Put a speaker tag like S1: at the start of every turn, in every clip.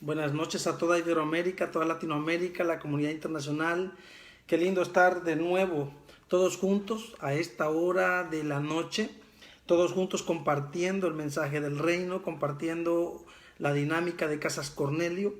S1: Buenas noches a toda Iberoamérica, toda Latinoamérica, la comunidad internacional. Qué lindo estar de nuevo todos juntos a esta hora de la noche, todos juntos compartiendo el mensaje del reino, compartiendo la dinámica de Casas Cornelio.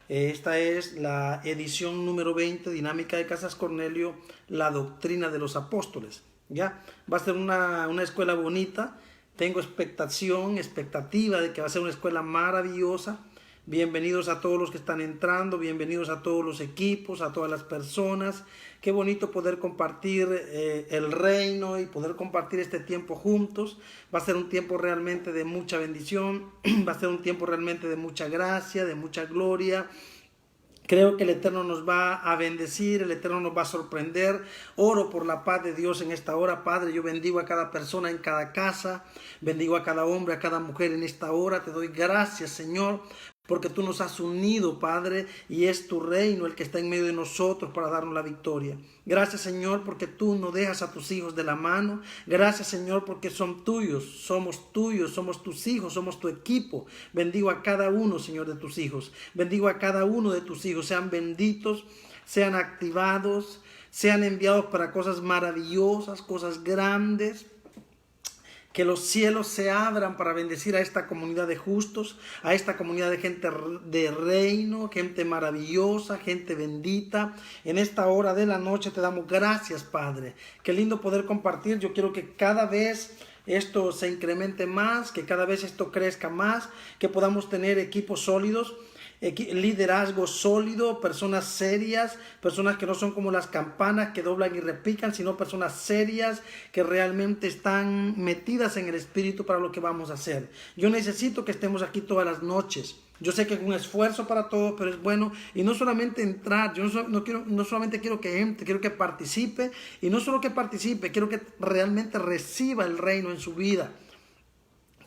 S1: Esta es la edición número 20, dinámica de Casas Cornelio, la doctrina de los apóstoles. Ya, va a ser una escuela bonita. Tengo expectativa de que va a ser una escuela maravillosa. Bienvenidos a todos los que están entrando, bienvenidos a todos los equipos, a todas las personas. Qué bonito poder compartir el reino y poder compartir este tiempo juntos. Va a ser un tiempo realmente de mucha bendición, va a ser un tiempo realmente de mucha gracia, de mucha gloria. Creo que el Eterno nos va a bendecir, el Eterno nos va a sorprender. Oro por la paz de Dios en esta hora, Padre. Yo bendigo a cada persona en cada casa, bendigo a cada hombre, a cada mujer en esta hora. Te doy gracias, Señor, porque tú nos has unido, Padre, y es tu reino el que está en medio de nosotros para darnos la victoria. Gracias, Señor, porque tú no dejas a tus hijos de la mano. Gracias, Señor, porque son tuyos, somos tus hijos, somos tu equipo. Bendigo a cada uno, Señor, de tus hijos. Bendigo a cada uno de tus hijos. Sean benditos, sean activados, sean enviados para cosas maravillosas, cosas grandes. Que los cielos se abran para bendecir a esta comunidad de justos, a esta comunidad de gente de reino, gente maravillosa, gente bendita. En esta hora de la noche te damos gracias, Padre. Qué lindo poder compartir. Yo quiero que cada vez esto se incremente más, que cada vez esto crezca más, que podamos tener equipos sólidos, liderazgo sólido, personas serias, personas que no son como las campanas que doblan y repican, sino personas serias que realmente están metidas en el espíritu para lo que vamos a hacer. Yo necesito que estemos aquí todas las noches. Yo sé que es un esfuerzo para todos, pero es bueno. Y no solamente entrar, yo no solamente quiero que entre, quiero que participe. Y no solo que participe, quiero que realmente reciba el reino en su vida.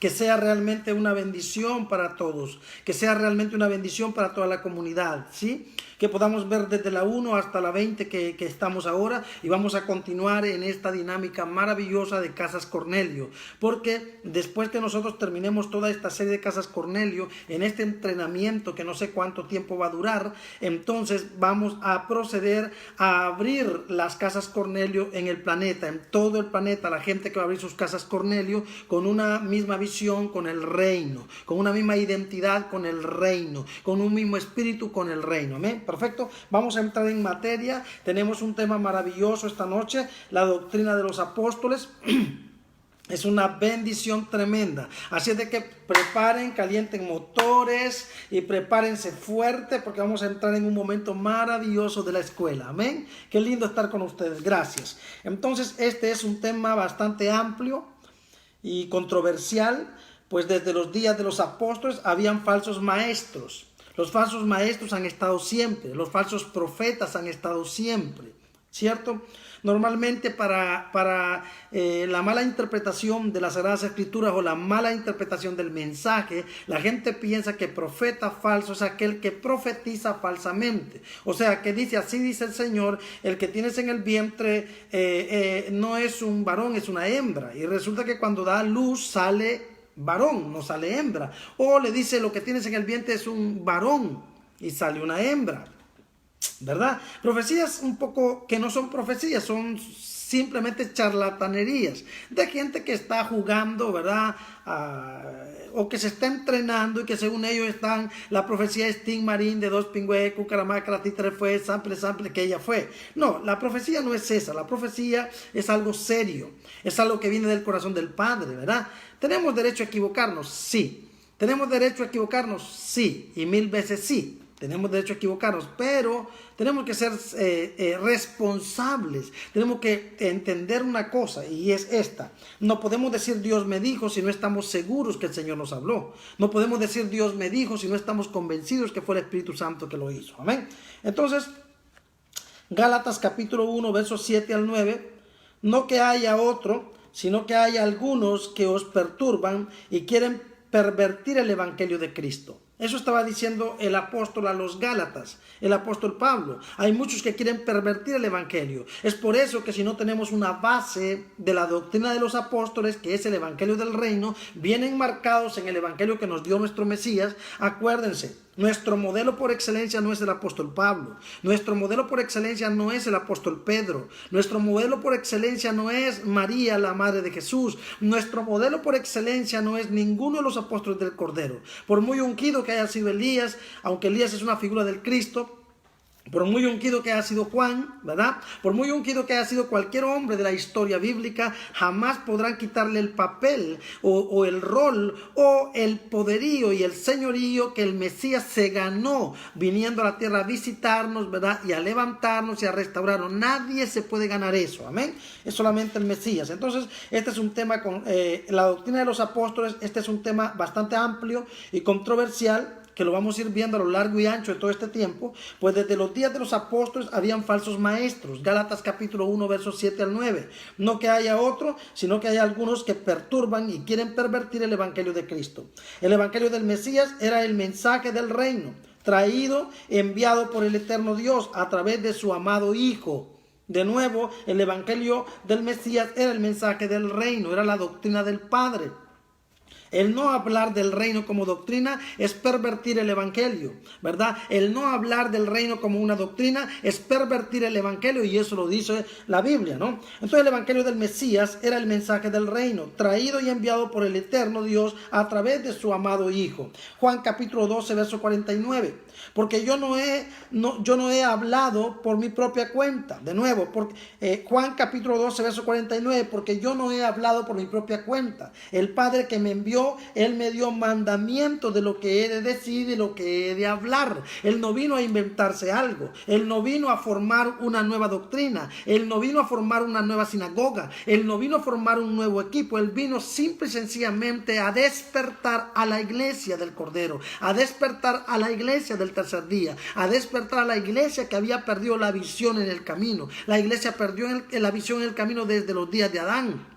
S1: Que sea realmente una bendición para todos, que sea realmente una bendición para toda la comunidad, ¿sí? Que podamos ver desde la 1 hasta la 20 que estamos ahora, y vamos a continuar en esta dinámica maravillosa de Casas Cornelio, porque después que nosotros terminemos toda esta serie de Casas Cornelio, en este entrenamiento que no sé cuánto tiempo va a durar, entonces vamos a proceder a abrir las Casas Cornelio en el planeta, en todo el planeta, la gente que va a abrir sus Casas Cornelio con una misma visión con el reino, con una misma identidad con el reino, con un mismo espíritu con el reino. ¿Amén? Perfecto. Vamos a entrar en materia. Tenemos un tema maravilloso esta noche, la doctrina de los apóstoles. Es una bendición tremenda. Así es de que preparen, calienten motores y prepárense fuerte, porque vamos a entrar en un momento maravilloso de la escuela. Amén. Qué lindo estar con ustedes. Gracias. Entonces, este es un tema bastante amplio y controversial, pues desde los días de los apóstoles habían falsos maestros. Los falsos maestros han estado siempre, los falsos profetas han estado siempre, ¿cierto? Normalmente para la mala interpretación de las Sagradas Escrituras o la mala interpretación del mensaje, la gente piensa que profeta falso es aquel que profetiza falsamente. O sea, que dice, así dice el Señor, el que tienes en el vientre no es un varón, es una hembra. Y resulta que cuando da luz sale varón, no sale hembra. O le dice, lo que tienes en el vientre es un varón y sale una hembra. ¿Verdad? Profecías un poco que no son profecías, son simplemente charlatanerías de gente que está jugando, ¿verdad? O que se está entrenando y que según ellos están, la profecía es Tim Marín de dos pingües, cucaramaca, títere fue, sample, que ella fue. No, la profecía no es esa, la profecía es algo serio, es algo que viene del corazón del Padre, ¿verdad? ¿Tenemos derecho a equivocarnos? Sí. ¿Tenemos derecho a equivocarnos? Sí, y 1000 veces sí. Tenemos derecho a equivocarnos, pero tenemos que ser responsables. Tenemos que entender una cosa, y es esta. No podemos decir Dios me dijo si no estamos seguros que el Señor nos habló. No podemos decir Dios me dijo si no estamos convencidos que fue el Espíritu Santo que lo hizo. Amén. Entonces, Gálatas capítulo 1, versos 7 al 9. No que haya otro, sino que haya algunos que os perturban y quieren pervertir el evangelio de Cristo. Eso estaba diciendo el apóstol a los Gálatas, el apóstol Pablo. Hay muchos que quieren pervertir el evangelio. Es por eso que si no tenemos una base de la doctrina de los apóstoles, que es el evangelio del reino, bien enmarcados en el evangelio que nos dio nuestro Mesías, acuérdense, Nuestro modelo por excelencia no es el apóstol Pablo. Nuestro modelo por excelencia no es el apóstol Pedro. Nuestro modelo por excelencia no es María, la madre de Jesús. Nuestro modelo por excelencia no es ninguno de los apóstoles del Cordero. Por muy ungido que haya sido Elías, aunque Elías es una figura del Cristo, por muy ungido que haya sido Juan, ¿verdad? Por muy ungido que haya sido cualquier hombre de la historia bíblica, jamás podrán quitarle el papel o el rol o el poderío y el señorío que el Mesías se ganó viniendo a la tierra a visitarnos, ¿verdad? Y a levantarnos y a restaurarnos. Nadie se puede ganar eso, amén. Es solamente el Mesías. Entonces, este es un tema con la doctrina de los apóstoles. Este es un tema bastante amplio y controversial, que lo vamos a ir viendo a lo largo y ancho de todo este tiempo. Pues desde los días de los apóstoles habían falsos maestros. Gálatas capítulo 1, versos 7 al 9. No que haya otro, sino que hay algunos que perturban y quieren pervertir el evangelio de Cristo. El evangelio del Mesías era el mensaje del reino, traído, enviado por el eterno Dios a través de su amado Hijo. De nuevo, el evangelio del Mesías era el mensaje del reino, era la doctrina del Padre. El no hablar del reino como doctrina es pervertir el evangelio, ¿verdad? El no hablar del reino como una doctrina es pervertir el evangelio, y eso lo dice la Biblia, ¿no? Entonces el evangelio del Mesías era el mensaje del reino, traído y enviado por el eterno Dios a través de su amado Hijo. Juan capítulo 12, verso 49. Porque yo no he hablado por mi propia cuenta. De nuevo, Juan capítulo 12, verso 49. Porque yo no he hablado por mi propia cuenta. El Padre que me envió, Él me dio mandamiento de lo que he de decir y lo que he de hablar. Él no vino a inventarse algo. Él no vino a formar una nueva doctrina. Él no vino a formar una nueva sinagoga. Él no vino a formar un nuevo equipo. Él vino simple y sencillamente a despertar a la iglesia del Cordero. A despertar a la iglesia del tercer día, a despertar a la iglesia que había perdido la visión en el camino. La iglesia perdió la visión en el camino desde los días de Adán.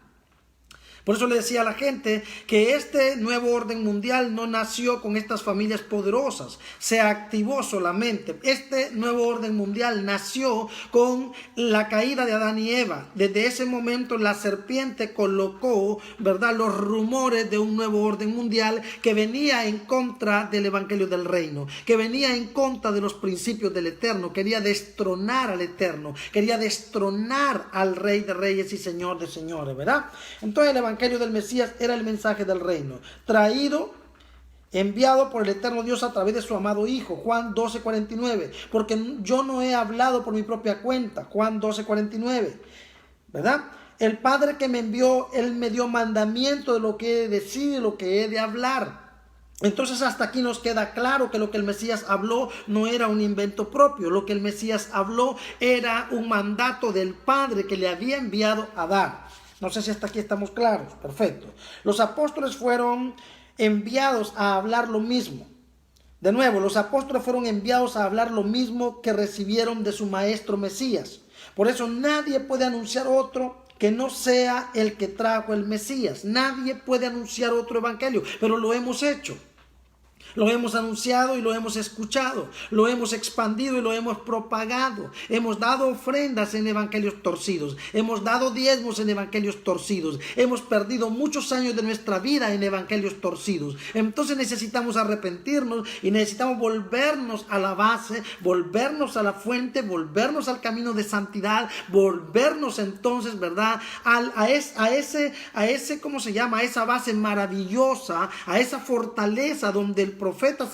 S1: Por eso le decía a la gente que este nuevo orden mundial no nació con estas familias poderosas, se activó solamente. Este nuevo orden mundial nació con la caída de Adán y Eva. Desde ese momento la serpiente colocó, ¿verdad?, los rumores de un nuevo orden mundial que venía en contra del evangelio del reino, que venía en contra de los principios del eterno, quería destronar al eterno, quería destronar al rey de reyes y señor de señores, ¿verdad? Entonces el evangelio del Mesías era el mensaje del reino, traído, enviado por el eterno Dios a través de su amado Hijo. Juan 12, 49. Porque yo no he hablado por mi propia cuenta. Juan 12, 49. ¿Verdad? El Padre que me envió, Él me dio mandamiento de lo que he de decir y lo que he de hablar. Entonces hasta aquí nos queda claro que lo que el Mesías habló no era un invento propio. Lo que el Mesías habló era un mandato del Padre que le había enviado a dar. No sé si hasta aquí estamos claros. Perfecto. Los apóstoles fueron enviados a hablar lo mismo. De nuevo, los apóstoles fueron enviados a hablar lo mismo que recibieron de su maestro Mesías. Por eso nadie puede anunciar otro que no sea el que trajo el Mesías. Nadie puede anunciar otro evangelio, pero lo hemos hecho. Lo hemos anunciado y lo hemos escuchado, lo hemos expandido y lo hemos propagado. Hemos dado ofrendas en evangelios torcidos, hemos dado diezmos en evangelios torcidos, hemos perdido muchos años de nuestra vida en evangelios torcidos. Entonces necesitamos arrepentirnos y necesitamos volvernos a la base, volvernos a la fuente, volvernos al camino de santidad, volvernos entonces, ¿verdad?, a ese, ¿cómo se llama?, a esa base maravillosa, a esa fortaleza donde el profeta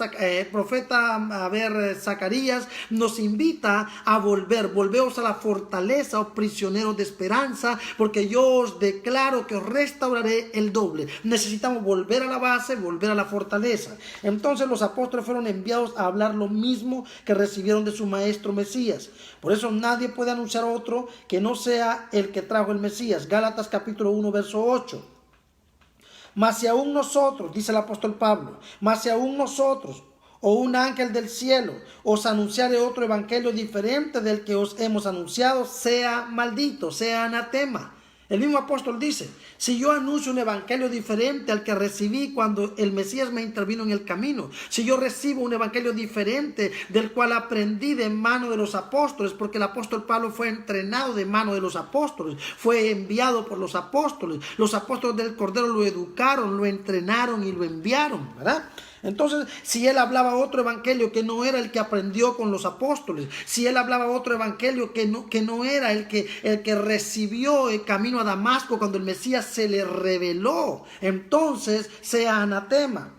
S1: Zacarías nos invita a volveos a la fortaleza, oh prisioneros de esperanza, porque yo os declaro que os restauraré el doble. Necesitamos volver a la base, volver a la fortaleza. Entonces los apóstoles fueron enviados a hablar lo mismo que recibieron de su maestro Mesías. Por eso nadie puede anunciar otro que no sea el que trajo el Mesías. Gálatas capítulo 1, verso 8. Mas si aún nosotros, dice el apóstol Pablo, mas si aún nosotros o un ángel del cielo os anunciare otro evangelio diferente del que os hemos anunciado, sea maldito, sea anatema. El mismo apóstol dice, si yo anuncio un evangelio diferente al que recibí cuando el Mesías me intervino en el camino, si yo recibo un evangelio diferente del cual aprendí de mano de los apóstoles, porque el apóstol Pablo fue entrenado de mano de los apóstoles, fue enviado por los apóstoles del Cordero lo educaron, lo entrenaron y lo enviaron, ¿verdad? Entonces, si él hablaba otro evangelio que no era el que aprendió con los apóstoles, si él hablaba otro evangelio que no era el que recibió el camino a Damasco cuando el Mesías se le reveló, entonces sea anatema.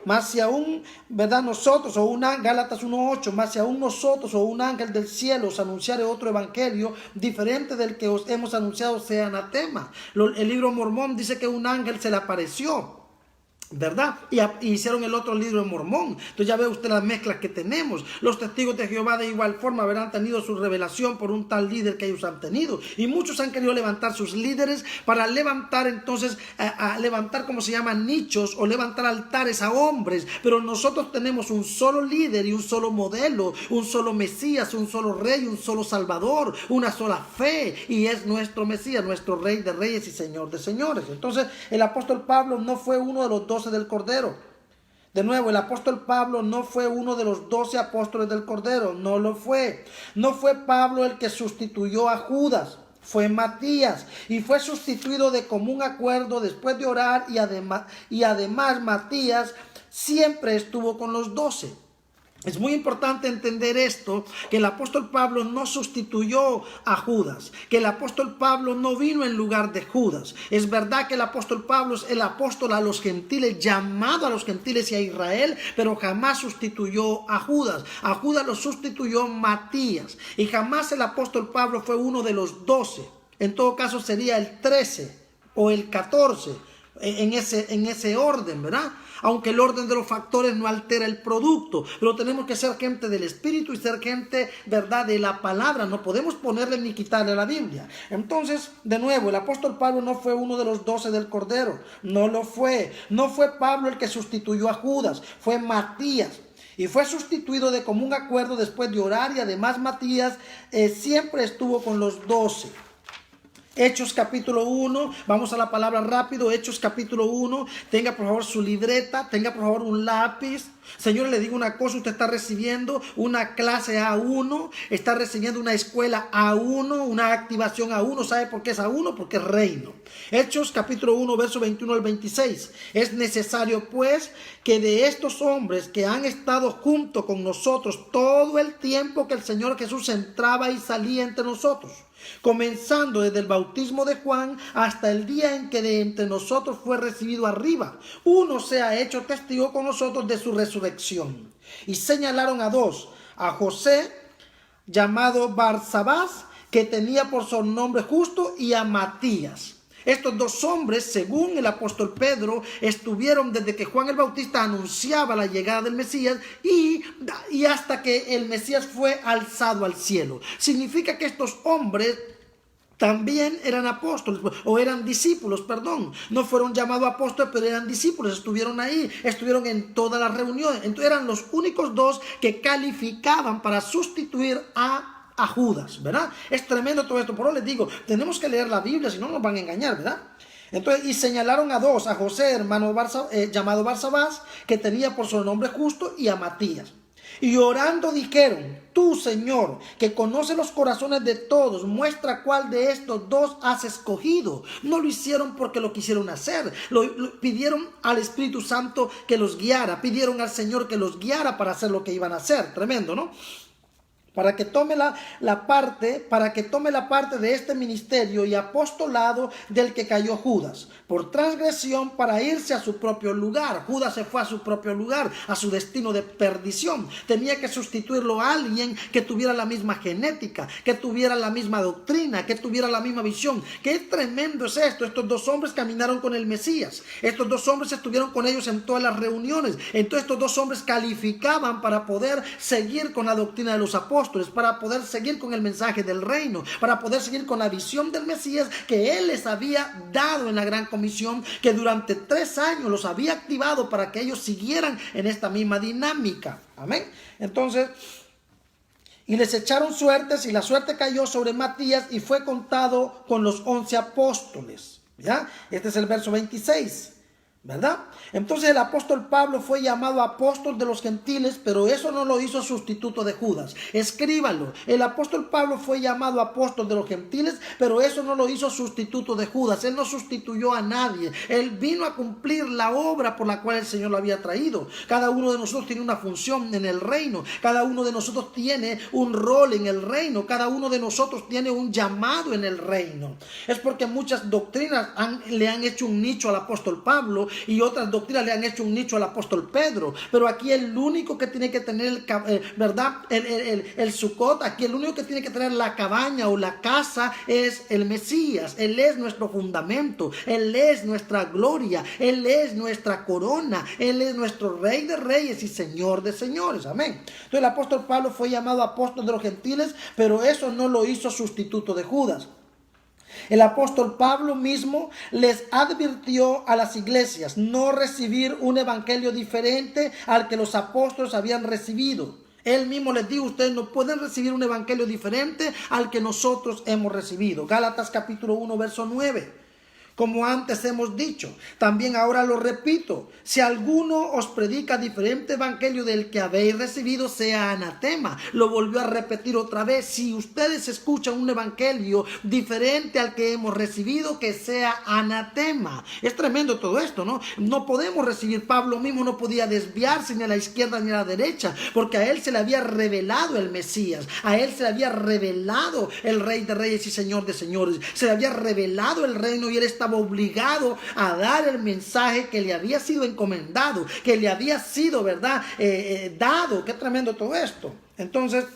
S1: Más si aún, ¿verdad? Nosotros, o Gálatas 1:8, más si aún nosotros o un ángel del cielo os anunciare otro evangelio diferente del que os hemos anunciado, sea anatema. El libro Mormón dice que un ángel se le apareció, ¿verdad? Y hicieron el otro libro de Mormón. Entonces ya ve usted las mezclas que tenemos. Los testigos de Jehová de igual forma habrán tenido su revelación por un tal líder que ellos han tenido. Y muchos han querido levantar sus líderes para levantar entonces, a levantar, como se llama, nichos o levantar altares a hombres. Pero nosotros tenemos un solo líder y un solo modelo, un solo Mesías, un solo rey, un solo Salvador, una sola fe. Y es nuestro Mesías, nuestro Rey de reyes y Señor de señores. Entonces el apóstol Pablo no fue uno de los 12 del Cordero. De nuevo, el apóstol Pablo no fue uno de los 12 apóstoles del Cordero, no lo fue. No fue Pablo el que sustituyó a Judas, fue Matías, y fue sustituido de común acuerdo después de orar, y además Matías siempre estuvo con los 12. Es muy importante entender esto, que el apóstol Pablo no sustituyó a Judas, que el apóstol Pablo no vino en lugar de Judas. Es verdad que el apóstol Pablo es el apóstol a los gentiles, llamado a los gentiles y a Israel, pero jamás sustituyó a Judas. A Judas lo sustituyó Matías, y jamás el apóstol Pablo fue uno de los 12. En todo caso sería el 13 o el 14 en ese orden, ¿verdad? Aunque el orden de los factores no altera el producto, pero tenemos que ser gente del Espíritu y ser gente, ¿verdad?, de la palabra. No podemos ponerle ni quitarle a la Biblia. Entonces, de nuevo, el apóstol Pablo no fue uno de los 12 del Cordero, no lo fue. No fue Pablo el que sustituyó a Judas, fue Matías. Y fue sustituido de común acuerdo después de orar, y además Matías siempre estuvo con los 12. Hechos capítulo 1, vamos a la palabra rápido. Hechos capítulo 1, tenga por favor su libreta, tenga por favor un lápiz. Señores, le digo una cosa, usted está recibiendo una clase A1, está recibiendo una escuela A1, una activación A1. ¿Sabe por qué es A1? Porque es reino. Hechos capítulo 1, verso 21 al 26. Es necesario pues que de estos hombres que han estado junto con nosotros todo el tiempo que el Señor Jesús entraba y salía entre nosotros, comenzando desde el bautismo de Juan hasta el día en que de entre nosotros fue recibido arriba, uno sea hecho testigo con nosotros de su resurrección. Y señalaron a dos, a José, llamado Barsabás, que tenía por sobrenombre Justo, y a Matías. Estos dos hombres, según el apóstol Pedro, estuvieron desde que Juan el Bautista anunciaba la llegada del Mesías y hasta que el Mesías fue alzado al cielo. Significa que estos hombres también eran apóstoles, o eran discípulos, perdón. No fueron llamados apóstoles, pero eran discípulos, estuvieron ahí, estuvieron en todas las reuniones. Entonces eran los únicos dos que calificaban para sustituir a Judas, ¿verdad? Es tremendo todo esto. Por eso les digo, tenemos que leer la Biblia, si no nos van a engañar, ¿verdad? Entonces, y señalaron a dos, a José, hermano llamado Barsabás, que tenía por sobrenombre Justo, y a Matías. Y orando dijeron: tú, Señor, que conoces los corazones de todos, muestra cuál de estos dos has escogido. No lo hicieron porque lo quisieron hacer, pidieron al Espíritu Santo que los guiara, pidieron al Señor que los guiara para hacer lo que iban a hacer. Tremendo, ¿no? Para que tome la parte de este ministerio y apostolado del que cayó Judas, por transgresión, para irse a su propio lugar. Judas se fue a su propio lugar, a su destino de perdición. Tenía que sustituirlo a alguien que tuviera la misma genética, que tuviera la misma doctrina, que tuviera la misma visión. Qué tremendo es esto. Estos dos hombres caminaron con el Mesías. Estos dos hombres estuvieron con ellos en todas las reuniones. Entonces estos dos hombres calificaban para poder seguir con la doctrina de los apóstoles, para poder seguir con el mensaje del reino, para poder seguir con la visión del Mesías que Él les había dado en la gran comisión, que durante 3 años los había activado para que ellos siguieran en esta misma dinámica. Amén. Entonces, y les echaron suertes, y la suerte cayó sobre Matías y fue contado con los 11 apóstoles. ¿Ya? Este es el verso 26. ¿verdad? Entonces el apóstol Pablo fue llamado apóstol de los gentiles, pero eso no lo hizo sustituto de Judas. Escríbalo. El apóstol Pablo fue llamado apóstol de los gentiles, pero eso no lo hizo sustituto de Judas. Él no sustituyó a nadie. Él vino a cumplir la obra por la cual el Señor lo había traído. Cada uno de nosotros tiene una función en el reino. Cada uno de nosotros tiene un rol en el reino. Cada uno de nosotros tiene un llamado en el reino. Es porque muchas doctrinas le han hecho un nicho al apóstol Pablo, y otras doctrinas le han hecho un nicho al apóstol Pedro, pero aquí el único que tiene que tener ¿verdad? El Sucot, aquí el único que tiene que tener la cabaña o la casa es el Mesías. Él es nuestro fundamento, Él es nuestra gloria, Él es nuestra corona, Él es nuestro Rey de reyes y Señor de señores, amén. Entonces el apóstol Pablo fue llamado apóstol de los gentiles, pero eso no lo hizo sustituto de Judas. El apóstol Pablo mismo les advirtió a las iglesias no recibir un evangelio diferente al que los apóstoles habían recibido. Él mismo les dijo: ustedes no pueden recibir un evangelio diferente al que nosotros hemos recibido. Gálatas capítulo 1 verso 9. Como antes hemos dicho, también ahora lo repito: si alguno os predica diferente evangelio del que habéis recibido, sea anatema. Lo volvió a repetir otra vez: si ustedes escuchan un evangelio diferente al que hemos recibido, que sea anatema. Es tremendo todo esto, ¿no? No podemos recibir. Pablo mismo no podía desviarse ni a la izquierda ni a la derecha, porque a él se le había revelado el Mesías, a él se le había revelado el Rey de reyes y Señor de señores, se le había revelado el reino, y él estaba obligado a dar el mensaje que le había sido encomendado, que le había sido, ¿verdad? Dado. Qué tremendo todo esto. Entonces,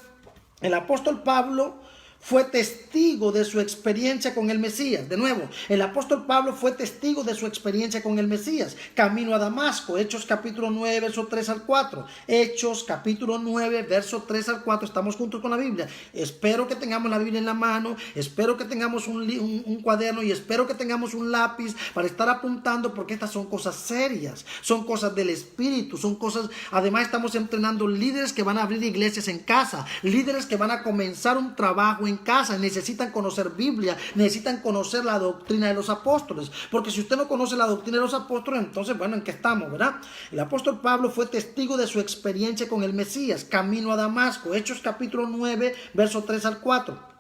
S1: el apóstol Pablo fue testigo de su experiencia con el Mesías. De nuevo, el apóstol Pablo fue testigo de su experiencia con el Mesías. Camino a Damasco, Hechos capítulo 9, verso 3 al 4. Hechos capítulo 9, verso 3 al 4. Estamos juntos con la Biblia. Espero que tengamos la Biblia en la mano. Espero que tengamos un cuaderno, y espero que tengamos un lápiz para estar apuntando, porque estas son cosas serias. Son cosas del Espíritu. Son cosas... Además, estamos entrenando líderes que van a abrir iglesias en casa. Líderes que van a comenzar un trabajo en casa. Necesitan conocer Biblia, necesitan conocer la doctrina de los apóstoles, porque si usted no conoce la doctrina de los apóstoles, entonces, bueno, ¿en qué estamos, verdad? El apóstol Pablo fue testigo de su experiencia con el Mesías. Camino a Damasco, Hechos capítulo 9, verso 3 al 4.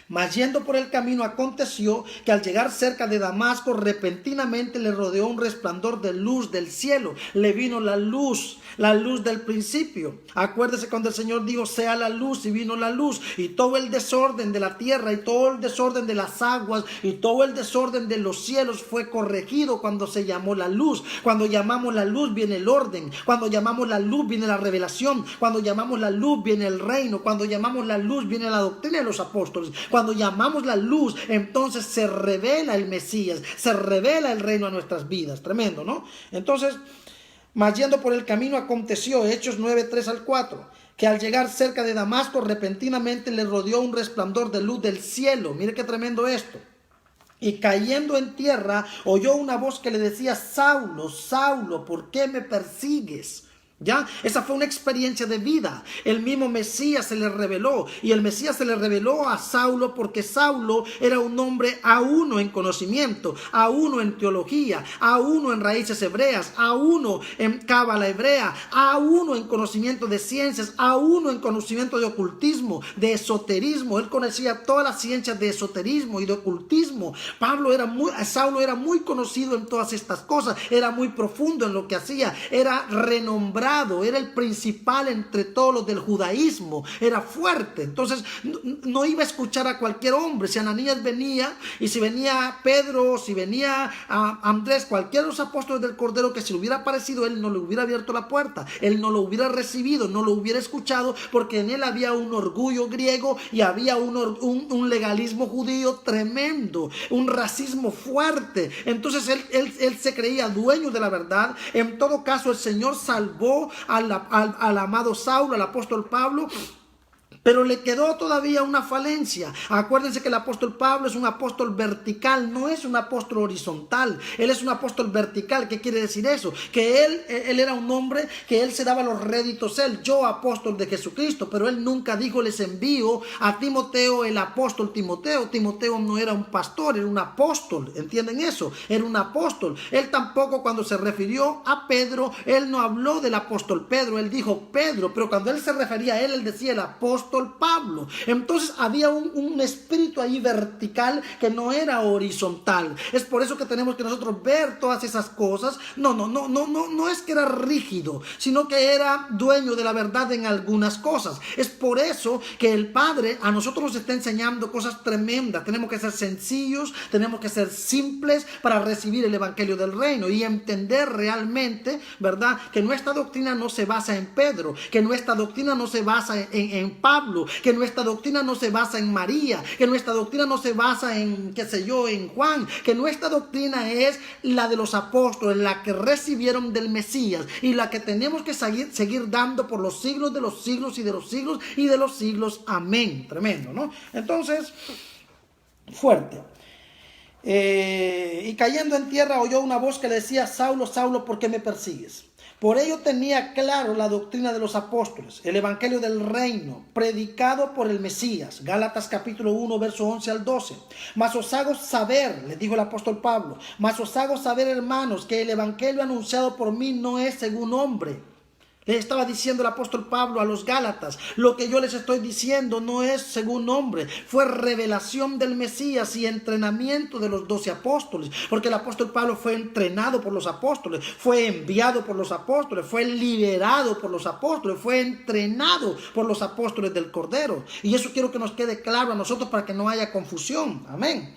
S1: Mas yendo por el camino, aconteció que al llegar cerca de Damasco, repentinamente le rodeó un resplandor de luz del cielo. Le vino la luz del principio. Acuérdese cuando el Señor dijo: sea la luz, y vino la luz. Y todo el desorden de la tierra, y todo el desorden de las aguas, y todo el desorden de los cielos fue corregido cuando se llamó la luz. Cuando llamamos la luz, viene el orden. Cuando llamamos la luz, viene la revelación. Cuando llamamos la luz, viene el reino. Cuando llamamos la luz, viene la doctrina de los apóstoles. Cuando llamamos la luz, entonces se revela el Mesías, se revela el reino a nuestras vidas. Tremendo, ¿no? Entonces, mas yendo por el camino, aconteció, Hechos 9, 3 al 4, que al llegar cerca de Damasco, repentinamente le rodeó un resplandor de luz del cielo. Mire qué tremendo esto. Y cayendo en tierra, oyó una voz que le decía: Saulo, Saulo, ¿por qué me persigues? ¿Ya? Esa fue una experiencia de vida. El mismo Mesías se le reveló, y el Mesías se le reveló a Saulo porque Saulo era un hombre a uno en conocimiento, a uno en teología, a uno en raíces hebreas, a uno en cábala hebrea, a uno en conocimiento de ciencias, a uno en conocimiento de ocultismo, de esoterismo. Él conocía todas las ciencias de esoterismo y de ocultismo. Saulo era muy conocido en todas estas cosas, era muy profundo en lo que hacía, era renombrado, era el principal entre todos los del judaísmo, era fuerte. Entonces no iba a escuchar a cualquier hombre. Si Ananías venía, y si venía Pedro, si venía Andrés, cualquiera de los apóstoles del Cordero que se le hubiera aparecido, él no le hubiera abierto la puerta, él no lo hubiera recibido, no lo hubiera escuchado, porque en él había un orgullo griego y había un legalismo judío tremendo, un racismo fuerte. Entonces él se creía dueño de la verdad. En todo caso, el Señor salvó al amado Saulo, al apóstol Pablo, Pero le quedó todavía una falencia. Acuérdense que el apóstol Pablo es un apóstol vertical, no es un apóstol horizontal. Él es un apóstol vertical. ¿Qué quiere decir eso? Que él era un hombre que él se daba los réditos. Yo apóstol de Jesucristo, pero él nunca dijo les envío a Timoteo, el apóstol Timoteo. Timoteo no era un pastor, era un apóstol. ¿Entienden eso? Era un apóstol. Él tampoco, cuando se refirió a Pedro, él no habló del apóstol Pedro, él dijo Pedro, pero cuando él se refería a él decía el apóstol Pablo. Entonces había un espíritu ahí vertical que no era horizontal. Es por eso que tenemos que nosotros ver todas esas cosas. No es que era rígido, sino que era dueño de la verdad en algunas cosas. Es por eso que el Padre a nosotros nos está enseñando cosas tremendas. Tenemos que ser sencillos, tenemos que ser simples para recibir el evangelio del reino y entender realmente, ¿verdad?, que nuestra doctrina no se basa en Pedro, que nuestra doctrina no se basa en Pablo, que nuestra doctrina no se basa en María, que nuestra doctrina no se basa en, en Juan, que nuestra doctrina es la de los apóstoles, la que recibieron del Mesías y la que tenemos que seguir dando por los siglos de los siglos y de los siglos y de los siglos. Amén. Tremendo, ¿no? Entonces, fuerte. Y cayendo en tierra oyó una voz que le decía: Saulo, Saulo, ¿por qué me persigues? Por ello tenía claro la doctrina de los apóstoles, el evangelio del reino, predicado por el Mesías. Gálatas capítulo 1, verso 11 al 12. Mas os hago saber, les dijo el apóstol Pablo, mas os hago saber, hermanos, que el evangelio anunciado por mí no es según hombre. Le estaba diciendo el apóstol Pablo a los Gálatas: lo que yo les estoy diciendo no es según hombre, fue revelación del Mesías y entrenamiento de los 12 apóstoles, porque el apóstol Pablo fue entrenado por los apóstoles, fue enviado por los apóstoles, fue liberado por los apóstoles, fue entrenado por los apóstoles del Cordero. Y eso quiero que nos quede claro a nosotros para que no haya confusión. Amén.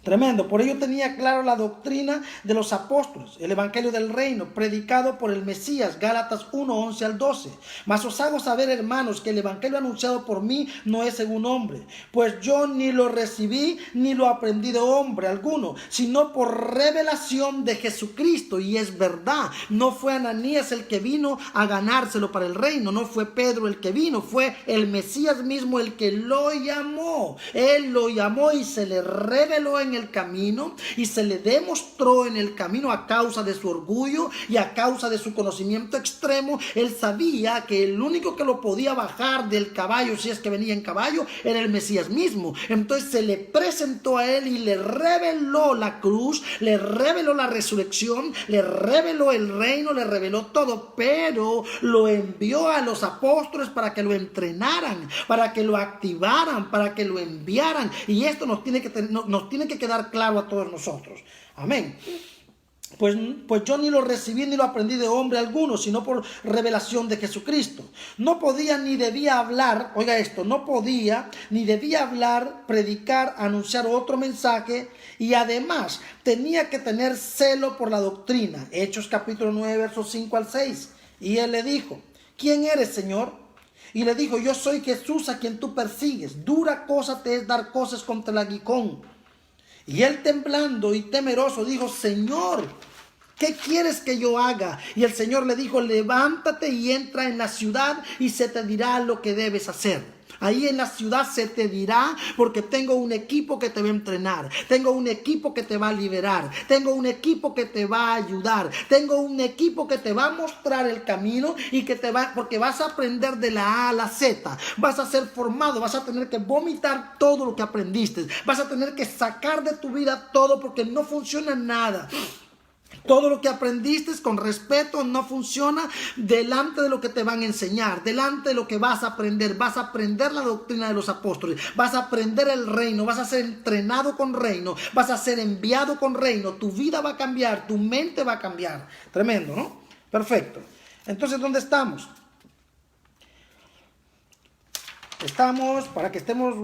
S1: Tremendo. Por ello tenía claro la doctrina de los apóstoles, el evangelio del reino, predicado por el Mesías. Gálatas 1, 11 al 12. Mas os hago saber, hermanos, que el evangelio anunciado por mí no es según hombre, pues yo ni lo recibí ni lo aprendí de hombre alguno, sino por revelación de Jesucristo. Y es verdad, no fue Ananías el que vino a ganárselo para el reino, no fue Pedro el que vino, fue el Mesías mismo el que lo llamó. Él lo llamó y se le reveló en el camino y se le demostró en el camino a causa de su orgullo y a causa de su conocimiento extremo. Él sabía que el único que lo podía bajar del caballo, si es que venía en caballo, era el Mesías mismo. Entonces se le presentó a él y le reveló la cruz, le reveló la resurrección, le reveló el reino, le reveló todo, pero lo envió a los apóstoles para que lo entrenaran, para que lo activaran, para que lo enviaran. Y esto nos tiene que quedar claro a todos nosotros. Amén. Pues yo ni lo recibí ni lo aprendí de hombre alguno, sino por revelación de Jesucristo. No podía ni debía hablar, oiga esto, no podía ni debía hablar, predicar, anunciar otro mensaje, y además tenía que tener celo por la doctrina. Hechos capítulo 9, versos 5 al 6. Y él le dijo: ¿quién eres, Señor? Y le dijo: yo soy Jesús a quien tú persigues. Dura cosa te es dar cosas contra el aguijón. Y él, temblando y temeroso, dijo: Señor, ¿qué quieres que yo haga? Y el Señor le dijo: levántate y entra en la ciudad y se te dirá lo que debes hacer. Ahí en la ciudad se te dirá, porque tengo un equipo que te va a entrenar, tengo un equipo que te va a liberar, tengo un equipo que te va a ayudar, tengo un equipo que te va a mostrar el camino y que porque vas a aprender de la A a la Z, vas a ser formado, vas a tener que vomitar todo lo que aprendiste, vas a tener que sacar de tu vida todo, porque no funciona nada. Todo lo que aprendiste con respeto no funciona delante de lo que te van a enseñar, delante de lo que vas a aprender. Vas a aprender la doctrina de los apóstoles, vas a aprender el reino, vas a ser entrenado con reino, vas a ser enviado con reino. Tu vida va a cambiar, tu mente va a cambiar. Tremendo, ¿no? Perfecto. Entonces, ¿dónde estamos? Estamos, para que estemos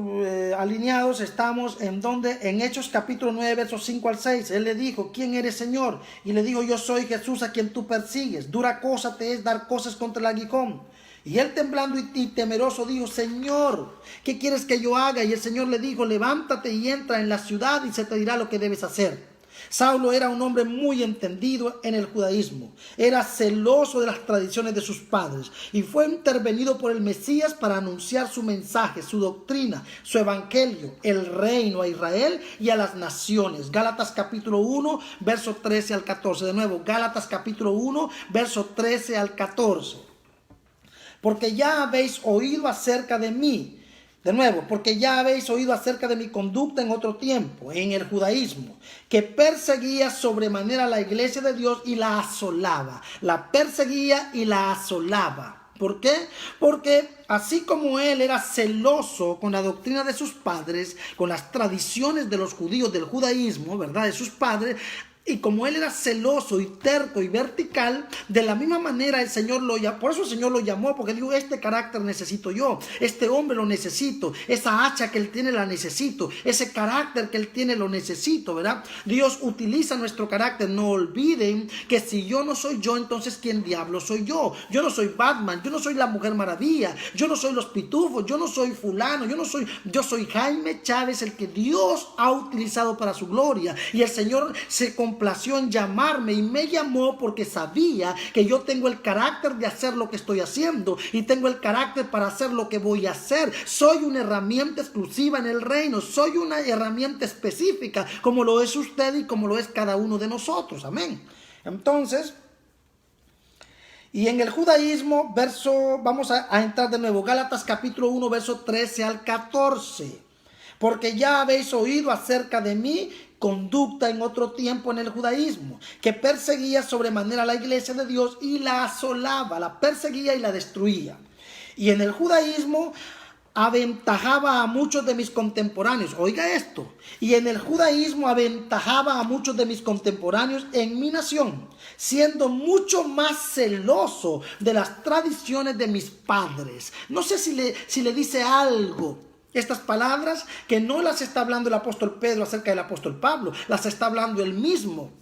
S1: alineados, estamos en donde, en Hechos capítulo 9, versos 5 al 6. Él le dijo: ¿quién eres, Señor? Y le dijo: yo soy Jesús a quien tú persigues. Dura cosa te es dar cosas contra el aguijón. Y él, temblando y temeroso, dijo: Señor, ¿qué quieres que yo haga? Y el Señor le dijo: levántate y entra en la ciudad y se te dirá lo que debes hacer. Saulo era un hombre muy entendido en el judaísmo. Era celoso de las tradiciones de sus padres y fue intervenido por el Mesías para anunciar su mensaje, su doctrina, su evangelio, el reino a Israel y a las naciones. Gálatas capítulo 1, verso 13 al 14. De nuevo, Gálatas capítulo 1, verso 13 al 14. Porque ya habéis oído acerca de mí. De nuevo, porque ya habéis oído acerca de mi conducta en otro tiempo, en el judaísmo, que perseguía sobremanera la iglesia de Dios y la asolaba. La perseguía y la asolaba. ¿Por qué? Porque así como él era celoso con la doctrina de sus padres, con las tradiciones de los judíos, del judaísmo, ¿verdad? De sus padres. Y como él era celoso y terco y vertical, de la misma manera el Señor lo llamó. Por eso el Señor lo llamó, porque dijo, este carácter necesito yo, este hombre lo necesito, esa hacha que él tiene la necesito, ese carácter que él tiene lo necesito, ¿verdad? Dios utiliza nuestro carácter. No olviden que si yo no soy yo, entonces ¿quién diablo soy yo? Yo no soy Batman, yo no soy la Mujer Maravilla, yo no soy los pitufos, yo no soy fulano, yo soy Jaime Chávez, el que Dios ha utilizado para su gloria. Y el Señor se complació en llamarme y me llamó porque sabía que yo tengo el carácter de hacer lo que estoy haciendo y tengo el carácter para hacer lo que voy a hacer. Soy una herramienta exclusiva en el reino, soy una herramienta específica como lo es usted y como lo es cada uno de nosotros. Amén. Entonces, y en el judaísmo, vamos a entrar de nuevo, Gálatas capítulo 1, verso 13 al 14. Porque ya habéis oído acerca de mi conducta en otro tiempo en el judaísmo, que perseguía sobremanera la iglesia de Dios y la asolaba, la perseguía y la destruía. Y en el judaísmo aventajaba a muchos de mis contemporáneos. Oiga esto. Y en el judaísmo aventajaba a muchos de mis contemporáneos en mi nación, siendo mucho más celoso de las tradiciones de mis padres. No sé si le dice algo. Estas palabras que no las está hablando el apóstol Pedro acerca del apóstol Pablo, las está hablando él mismo.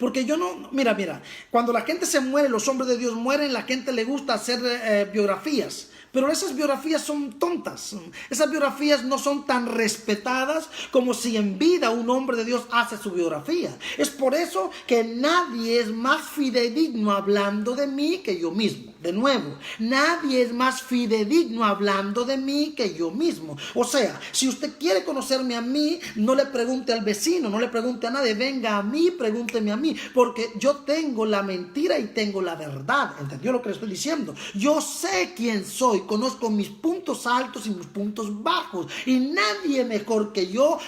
S1: Porque mira, cuando la gente se muere, los hombres de Dios mueren, la gente le gusta hacer biografías. Pero esas biografías son tontas. Esas biografías no son tan respetadas como si en vida un hombre de Dios hace su biografía. Es por eso que nadie es más fidedigno hablando de mí que yo mismo. De nuevo, nadie es más fidedigno hablando de mí que yo mismo. O sea, si usted quiere conocerme a mí, no le pregunte al vecino, no le pregunte a nadie. Venga a mí, pregúnteme a mí. Porque yo tengo la mentira y tengo la verdad. ¿Entendió lo que le estoy diciendo? Yo sé quién soy. Conozco mis puntos altos y mis puntos bajos. Y nadie mejor que yo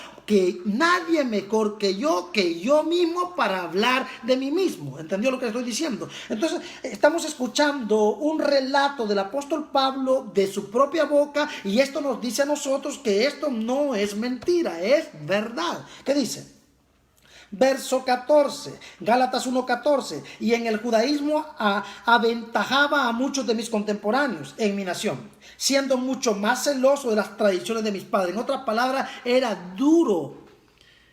S1: mismo para hablar de mí mismo. ¿Entendió lo que estoy diciendo? Entonces, estamos escuchando un relato del apóstol Pablo de su propia boca y esto nos dice a nosotros que esto no es mentira, es verdad. ¿Qué dice? Verso 14, Gálatas 1:14, y en el judaísmo aventajaba a muchos de mis contemporáneos en mi nación, siendo mucho más celoso de las tradiciones de mis padres. En otras palabras, era duro,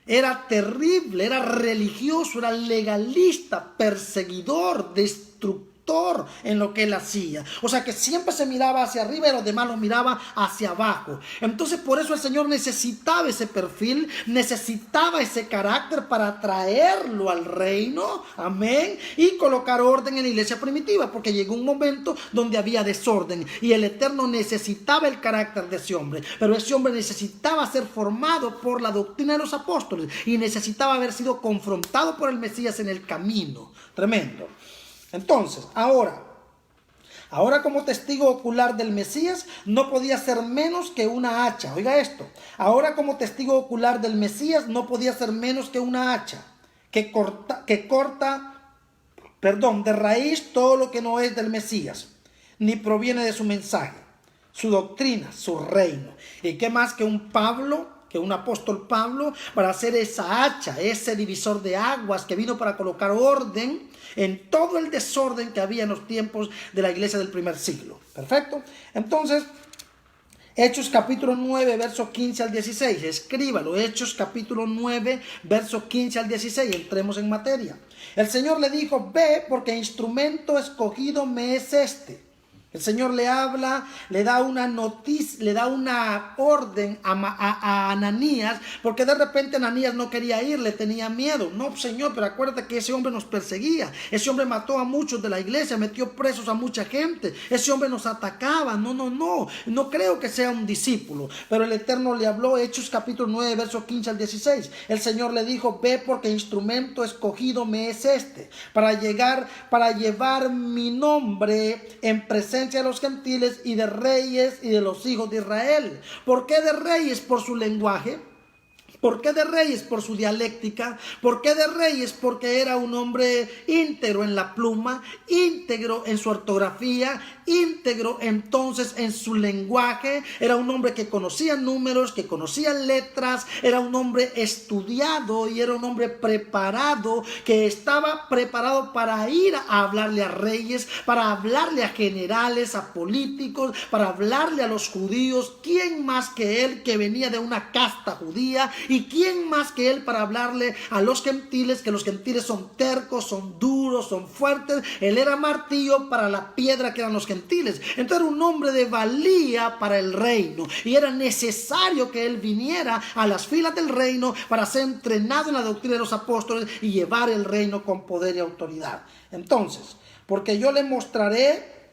S1: era terrible, era religioso, era legalista, perseguidor, destructor en lo que él hacía. O sea que siempre se miraba hacia arriba y los demás los miraba hacia abajo. Entonces por eso el Señor necesitaba ese perfil, necesitaba ese carácter para traerlo al reino, amén, y colocar orden en la iglesia primitiva, porque llegó un momento donde había desorden y el Eterno necesitaba el carácter de ese hombre, pero ese hombre necesitaba ser formado por la doctrina de los apóstoles y necesitaba haber sido confrontado por el Mesías en el camino. Tremendo. Entonces, ahora como testigo ocular del Mesías, no podía ser menos que una hacha. Oiga esto. Ahora como testigo ocular del Mesías, no podía ser menos que una hacha que corta de raíz todo lo que no es del Mesías, ni proviene de su mensaje, su doctrina, su reino. ¿Y qué más que un apóstol Pablo para hacer esa hacha, ese divisor de aguas que vino para colocar orden en todo el desorden que había en los tiempos de la iglesia del primer siglo? Perfecto. Entonces, Hechos capítulo 9, verso 15 al 16. Escríbalo. Hechos capítulo 9, verso 15 al 16. Entremos en materia. El Señor le dijo: ve, porque instrumento escogido me es este. El Señor le habla, le da una noticia, le da una orden a Ananías, porque de repente Ananías no quería ir, le tenía miedo. No, Señor, pero acuérdate que ese hombre nos perseguía. Ese hombre mató a muchos de la iglesia, metió presos a mucha gente. Ese hombre nos atacaba. No creo que sea un discípulo. Pero el Eterno le habló, Hechos capítulo 9, versos 15 al 16. El Señor le dijo, ve porque instrumento escogido me es este, para llevar mi nombre en presencia de los gentiles y de reyes y de los hijos de Israel. ¿Por qué de reyes? Por su lenguaje. ¿Por qué de reyes? Por su dialéctica. ¿Por qué de reyes? Porque era un hombre íntegro en la pluma, íntegro en su ortografía, íntegro entonces en su lenguaje. Era un hombre que conocía números, que conocía letras, era un hombre estudiado y era un hombre preparado, que estaba preparado para ir a hablarle a reyes, para hablarle a generales, a políticos, para hablarle a los judíos. ¿Quién más que él, que venía de una casta judía? ¿Y quién más que él para hablarle a los gentiles, que los gentiles son tercos, son duros, son fuertes? Él era martillo para la piedra que eran los gentiles. Entonces era un hombre de valía para el reino, y era necesario que él viniera a las filas del reino para ser entrenado en la doctrina de los apóstoles y llevar el reino con poder y autoridad. Entonces, porque yo le mostraré,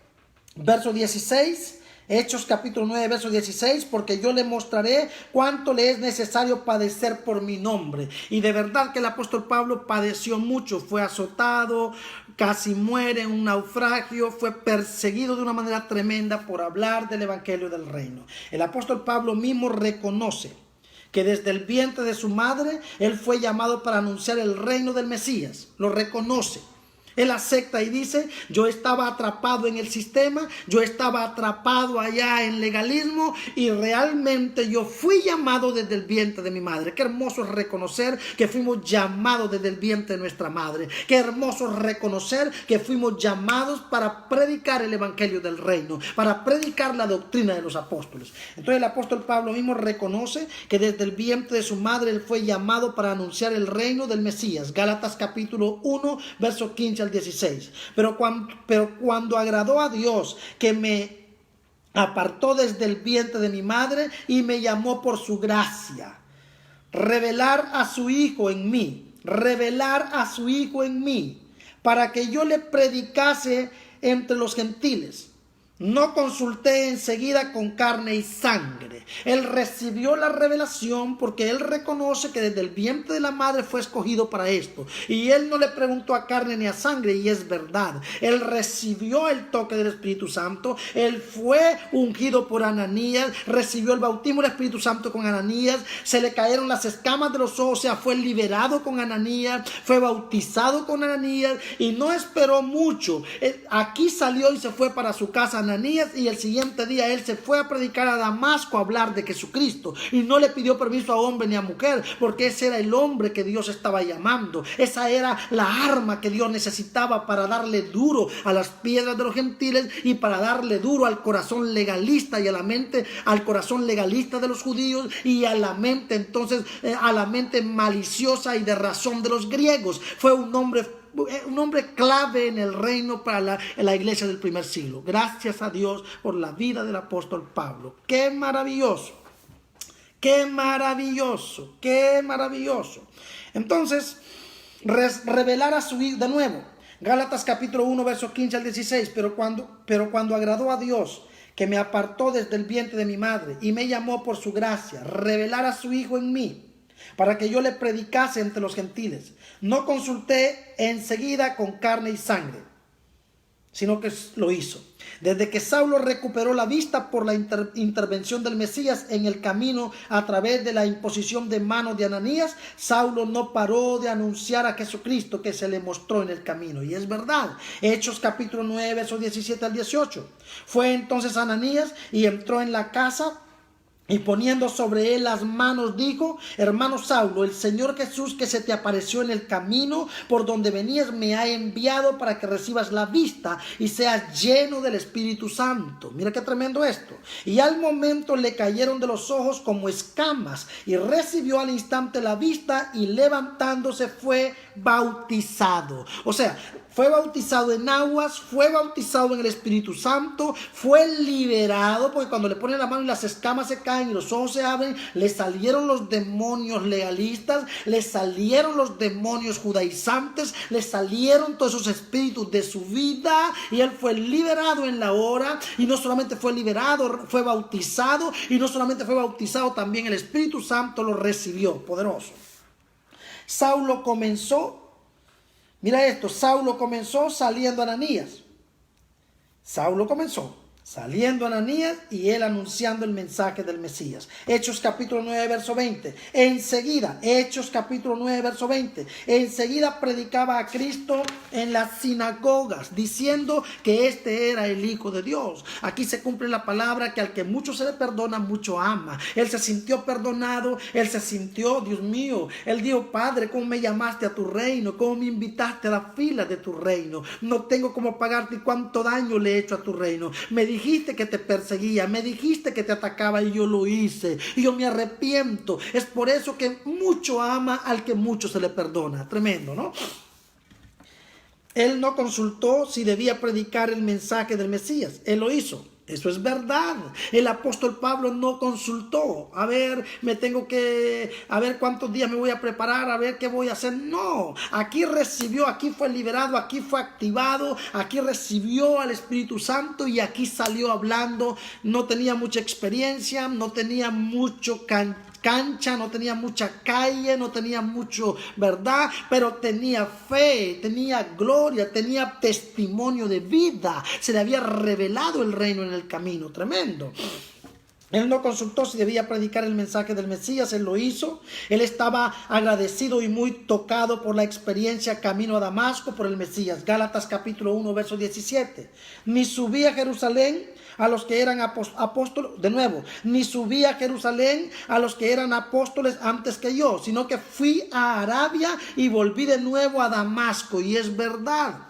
S1: verso 16, Hechos capítulo 9, verso 16, porque yo le mostraré cuánto le es necesario padecer por mi nombre. Y de verdad que el apóstol Pablo padeció mucho, fue azotado, casi muere en un naufragio, fue perseguido de una manera tremenda por hablar del evangelio del reino. El apóstol Pablo mismo reconoce que desde el vientre de su madre él fue llamado para anunciar el reino del Mesías. Lo reconoce. Él acepta y dice, yo estaba atrapado en el sistema, yo estaba atrapado allá en legalismo, y realmente yo fui llamado desde el vientre de mi madre. Qué hermoso es reconocer que fuimos llamados desde el vientre de nuestra madre. Qué hermoso es reconocer que fuimos llamados para predicar el evangelio del reino, para predicar la doctrina de los apóstoles. Entonces el apóstol Pablo mismo reconoce que desde el vientre de su madre él fue llamado para anunciar el reino del Mesías. Gálatas capítulo 1, verso 15 al 16. Pero cuando agradó a Dios, que me apartó desde el vientre de mi madre y me llamó por su gracia, revelar a su Hijo en mí, para que yo le predicase entre los gentiles. No consulté enseguida con carne y sangre. Él recibió la revelación porque él reconoce que desde el vientre de la madre fue escogido para esto. Y él no le preguntó a carne ni a sangre, y es verdad. Él recibió el toque del Espíritu Santo. Él fue ungido por Ananías, recibió el bautismo del Espíritu Santo con Ananías. Se le cayeron las escamas de los ojos, o sea, fue liberado con Ananías, fue bautizado con Ananías, y no esperó mucho. Aquí salió y se fue para su casa Ananías, y el siguiente día él se fue a predicar a Damasco a hablar de Jesucristo, y no le pidió permiso a hombre ni a mujer, porque ese era el hombre que Dios estaba llamando. Esa era la arma que Dios necesitaba para darle duro a las piedras de los gentiles y para darle duro al corazón legalista y a la mente, al corazón legalista de los judíos, y a la mente entonces a la mente maliciosa y de razón de los griegos. Fue un hombre clave en el reino para la iglesia del primer siglo. Gracias a Dios por la vida del apóstol Pablo. ¡Qué maravilloso! ¡Qué maravilloso! ¡Qué maravilloso! Entonces, revelar a su Hijo de nuevo. Gálatas capítulo 1, versos 15 al 16. Pero cuando agradó a Dios, que me apartó desde el vientre de mi madre y me llamó por su gracia, revelar a su Hijo en mí, para que yo le predicase entre los gentiles. No consulté enseguida con carne y sangre, sino que lo hizo. Desde que Saulo recuperó la vista por la intervención del Mesías en el camino a través de la imposición de manos de Ananías, Saulo no paró de anunciar a Jesucristo que se le mostró en el camino. Y es verdad. Hechos capítulo 9, versos 17 al 18. Fue entonces Ananías y entró en la casa, y poniendo sobre él las manos dijo: hermano Saulo, el Señor Jesús que se te apareció en el camino por donde venías me ha enviado para que recibas la vista y seas lleno del Espíritu Santo. Mira qué tremendo esto. Y al momento le cayeron de los ojos como escamas y recibió al instante la vista, y levantándose fue bautizado. O sea, fue bautizado en aguas, fue bautizado en el Espíritu Santo, fue liberado, porque cuando le ponen la mano y las escamas se caen y los ojos se abren, le salieron los demonios legalistas, le salieron los demonios judaizantes, le salieron todos esos espíritus de su vida y él fue liberado en la hora. Y no solamente fue liberado, fue bautizado, y no solamente fue bautizado, también el Espíritu Santo lo recibió, poderoso. Saulo comenzó saliendo Ananías. Saulo comenzó saliendo Ananías y él anunciando el mensaje del Mesías. Hechos capítulo 9, verso 20. Enseguida predicaba a Cristo en las sinagogas, diciendo que este era el Hijo de Dios. Aquí se cumple la palabra que al que mucho se le perdona, mucho ama. Él se sintió perdonado, él se sintió, Dios mío, él dijo: Padre, ¿cómo me llamaste a tu reino? ¿Cómo me invitaste a la fila de tu reino? No tengo cómo pagarte cuánto daño le he hecho a tu reino. Me dijiste que te perseguía, me dijiste que te atacaba y yo lo hice. Y yo me arrepiento. Es por eso que mucho ama al que mucho se le perdona. Tremendo, ¿no? Él no consultó si debía predicar el mensaje del Mesías. Él lo hizo. Eso es verdad. El apóstol Pablo no consultó. A ver cuántos días me voy a preparar, a ver qué voy a hacer. No, aquí recibió, aquí fue liberado, aquí fue activado, aquí recibió al Espíritu Santo y aquí salió hablando. No tenía mucha experiencia, no tenía mucho cancha, no tenía mucha calle, no tenía mucho, ¿verdad? Pero tenía fe, tenía gloria, tenía testimonio de vida. Se le había revelado el reino en el camino. Tremendo. Él no consultó si debía predicar el mensaje del Mesías, él lo hizo. Él estaba agradecido y muy tocado por la experiencia camino a Damasco por el Mesías. Gálatas capítulo 1, verso 17. Ni subí a Jerusalén a los que eran apóstoles, ni subí a Jerusalén a los que eran apóstoles antes que yo, sino que fui a Arabia y volví de nuevo a Damasco. Y es verdad.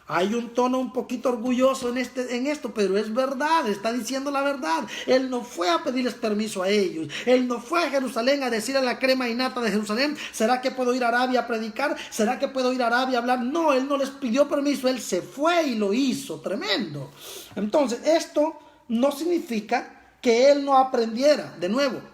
S1: Hay un tono un poquito orgulloso en esto, pero es verdad, está diciendo la verdad. Él no fue a pedirles permiso a ellos. Él no fue a Jerusalén a decirle a la crema y nata de Jerusalén: ¿será que puedo ir a Arabia a predicar? ¿Será que puedo ir a Arabia a hablar? No, él no les pidió permiso, él se fue y lo hizo. Tremendo. Entonces, esto no significa que él no aprendiera. De nuevo,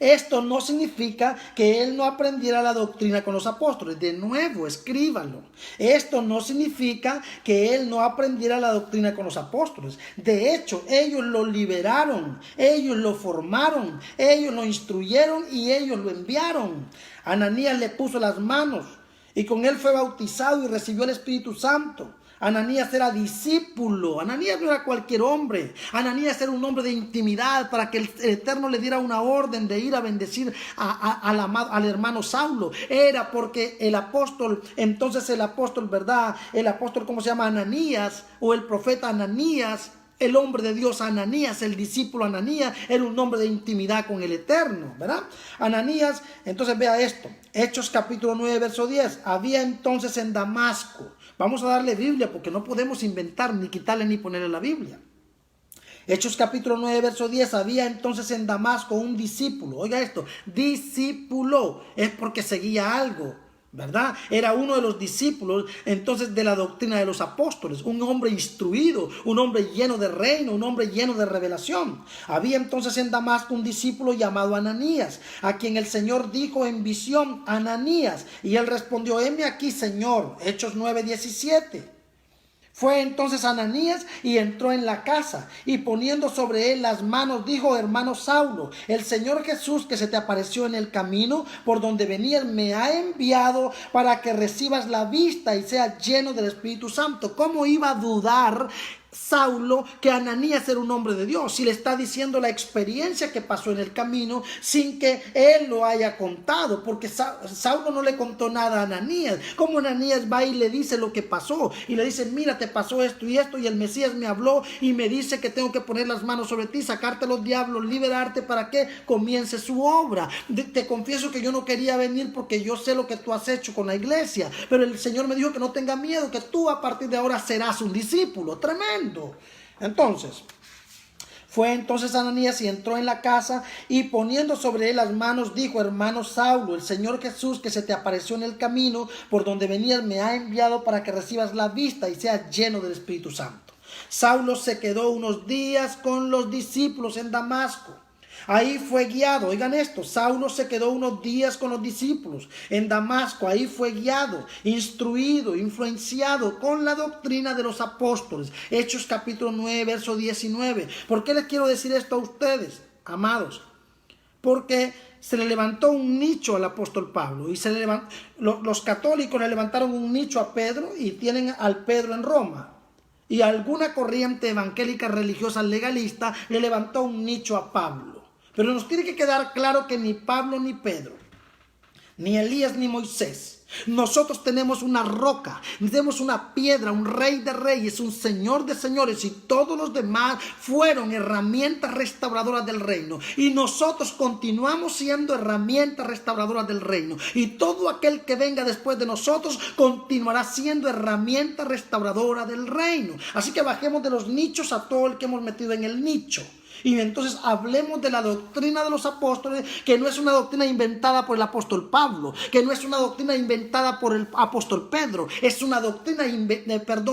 S1: esto no significa que él no aprendiera la doctrina con los apóstoles. De nuevo, escríbalo. Esto no significa que él no aprendiera la doctrina con los apóstoles. De hecho, ellos lo liberaron, ellos lo formaron, ellos lo instruyeron y ellos lo enviaron. Ananías le puso las manos y con él fue bautizado y recibió el Espíritu Santo. Ananías era discípulo. Ananías no era cualquier hombre. Ananías era un hombre de intimidad para que el Eterno le diera una orden de ir a bendecir al hermano Saulo. Era porque el apóstol, ¿verdad? El apóstol, ¿cómo se llama? Ananías, o el profeta Ananías, el hombre de Dios Ananías, el discípulo Ananías, era un hombre de intimidad con el Eterno, ¿verdad? Ananías, entonces vea esto. Hechos capítulo 9, verso 10. Había entonces en Damasco. Vamos a darle Biblia porque no podemos inventar, ni quitarle, ni ponerle la Biblia. Hechos capítulo 9, verso 10. Había entonces en Damasco un discípulo. Oiga esto, discípulo. Es porque seguía algo, ¿verdad? Era uno de los discípulos entonces de la doctrina de los apóstoles, un hombre instruido, un hombre lleno de reino, un hombre lleno de revelación. Había entonces en Damasco un discípulo llamado Ananías, a quien el Señor dijo en visión: Ananías. Y él respondió: heme aquí, Señor. Hechos 9, 17. Fue entonces Ananías y entró en la casa, y poniendo sobre él las manos dijo: hermano Saulo, el Señor Jesús que se te apareció en el camino por donde venías me ha enviado para que recibas la vista y seas lleno del Espíritu Santo. ¿Cómo iba a dudar Saulo que Ananías era un hombre de Dios? Si le está diciendo la experiencia que pasó en el camino sin que él lo haya contado, porque Saulo no le contó nada a Ananías. Como Ananías va y le dice lo que pasó y le dice: mira, te pasó esto y esto, y el Mesías me habló y me dice que tengo que poner las manos sobre ti, sacarte los diablos, liberarte para que comience su obra. Te confieso que yo no quería venir porque yo sé lo que tú has hecho con la iglesia, pero el Señor me dijo que no tenga miedo, que tú a partir de ahora serás un discípulo. Tremendo. Entonces, Fue entonces Ananías y entró en la casa y poniendo sobre él las manos dijo: hermano Saulo, el Señor Jesús que se te apareció en el camino por donde venías me ha enviado para que recibas la vista y seas lleno del Espíritu Santo. Saulo se quedó unos días con los discípulos en Damasco. Ahí fue guiado, oigan esto, Saulo se quedó unos días con los discípulos en Damasco. Ahí fue guiado, instruido, influenciado con la doctrina de los apóstoles. Hechos capítulo 9, verso 19. ¿Por qué les quiero decir esto a ustedes, amados? Porque se le levantó un nicho al apóstol Pablo y los católicos le levantaron un nicho a Pedro y tienen al Pedro en Roma. Y alguna corriente evangélica religiosa legalista le levantó un nicho a Pablo. Pero nos tiene que quedar claro que ni Pablo ni Pedro, ni Elías ni Moisés, nosotros tenemos una roca, tenemos una piedra, un rey de reyes, un señor de señores, y todos los demás fueron herramientas restauradoras del reino. Y nosotros continuamos siendo herramientas restauradoras del reino. Y todo aquel que venga después de nosotros continuará siendo herramienta restauradora del reino. Así que bajemos de los nichos a todo el que hemos metido en el nicho. Y entonces hablemos de la doctrina de los apóstoles, que no es una doctrina inventada por el apóstol Pablo, que no es una doctrina inventada por el apóstol Pedro, es una doctrina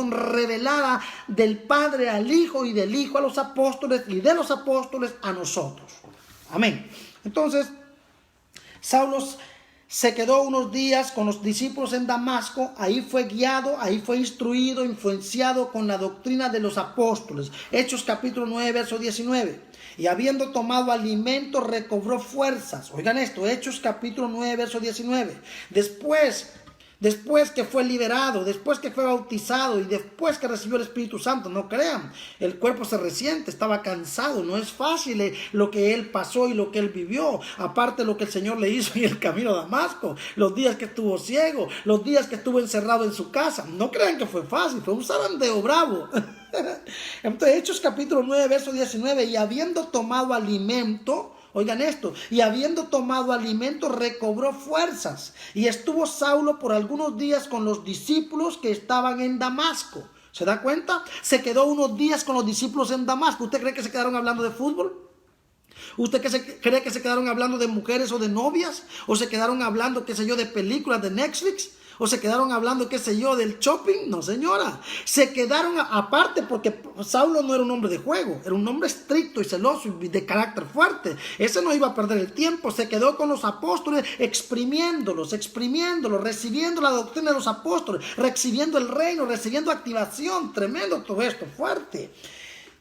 S1: revelada del Padre al Hijo y del Hijo a los apóstoles y de los apóstoles a nosotros. Amén. Entonces, Saulo se quedó unos días con los discípulos en Damasco. Ahí fue guiado, ahí fue instruido, influenciado con la doctrina de los apóstoles. Hechos capítulo 9, verso 19. Y habiendo tomado alimento, recobró fuerzas. Oigan esto, Hechos capítulo 9, verso 19. Después que fue liberado, después que fue bautizado y después que recibió el Espíritu Santo, no crean, el cuerpo se resiente, estaba cansado, no es fácil lo que él pasó y lo que él vivió, aparte lo que el Señor le hizo en el camino a Damasco, los días que estuvo ciego, los días que estuvo encerrado en su casa, no crean que fue fácil, fue un zarandeo bravo. Entonces, Hechos capítulo 9, verso 19, y habiendo tomado alimento, oigan esto, y habiendo tomado alimento recobró fuerzas, y estuvo Saulo por algunos días con los discípulos que estaban en Damasco. ¿Se da cuenta? Se quedó unos días con los discípulos en Damasco. ¿Usted cree que se quedaron hablando de fútbol? ¿Usted cree que se quedaron hablando de mujeres o de novias? ¿O se quedaron hablando, qué sé yo, de películas de Netflix? ¿O se quedaron hablando, qué sé yo, del shopping? No, señora. Se quedaron aparte porque Saulo no era un hombre de juego. Era un hombre estricto y celoso y de carácter fuerte. Ese no iba a perder el tiempo. Se quedó con los apóstoles exprimiéndolos, recibiendo la doctrina de los apóstoles, recibiendo el reino, recibiendo activación. Tremendo todo esto, fuerte,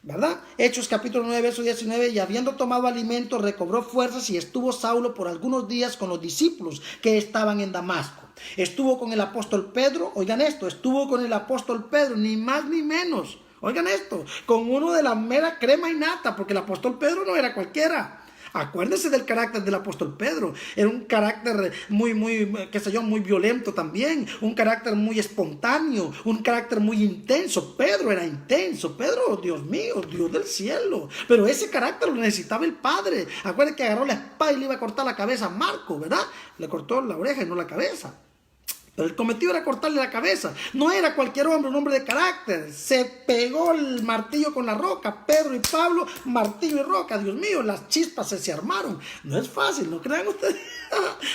S1: ¿verdad? Hechos capítulo 9, verso 19, y habiendo tomado alimento, recobró fuerzas y estuvo Saulo por algunos días con los discípulos que estaban en Damasco. Estuvo con el apóstol Pedro, oigan esto, estuvo con el apóstol Pedro, ni más ni menos, oigan esto, con uno de la mera crema y nata, porque el apóstol Pedro no era cualquiera. Acuérdense del carácter del apóstol Pedro. Era un carácter muy violento también. Un carácter muy espontáneo. Un carácter muy intenso. Pedro era intenso. Pedro, Dios mío, Dios del cielo. Pero ese carácter lo necesitaba el Padre. Acuérdense que agarró la espada y le iba a cortar la cabeza a Marco, ¿verdad? Le cortó la oreja y no la cabeza. Pero el cometido era cortarle la cabeza. No era cualquier hombre, un hombre de carácter. Se pegó el martillo con la roca. Pedro y Pablo, martillo y roca. Dios mío, las chispas se armaron. No es fácil, no crean ustedes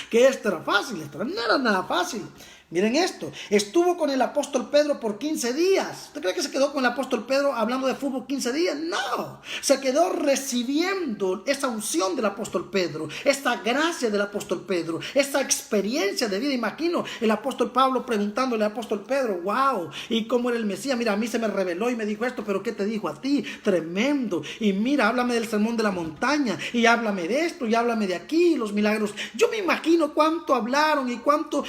S1: que esto era fácil. Esto no era nada fácil. Miren esto, estuvo con el apóstol Pedro por 15 días. ¿Usted cree que se quedó con el apóstol Pedro hablando de fútbol 15 días? No, se quedó recibiendo esa unción del apóstol Pedro, esta gracia del apóstol Pedro, esta experiencia de vida. Imagino el apóstol Pablo preguntándole al apóstol Pedro, wow, ¿y cómo era el Mesías? Mira, a mí se me reveló y me dijo esto, pero ¿qué te dijo a ti? Tremendo. Y mira, háblame del sermón de la montaña, y háblame de esto, y háblame de aquí, los milagros. Yo me imagino cuánto hablaron y cuánto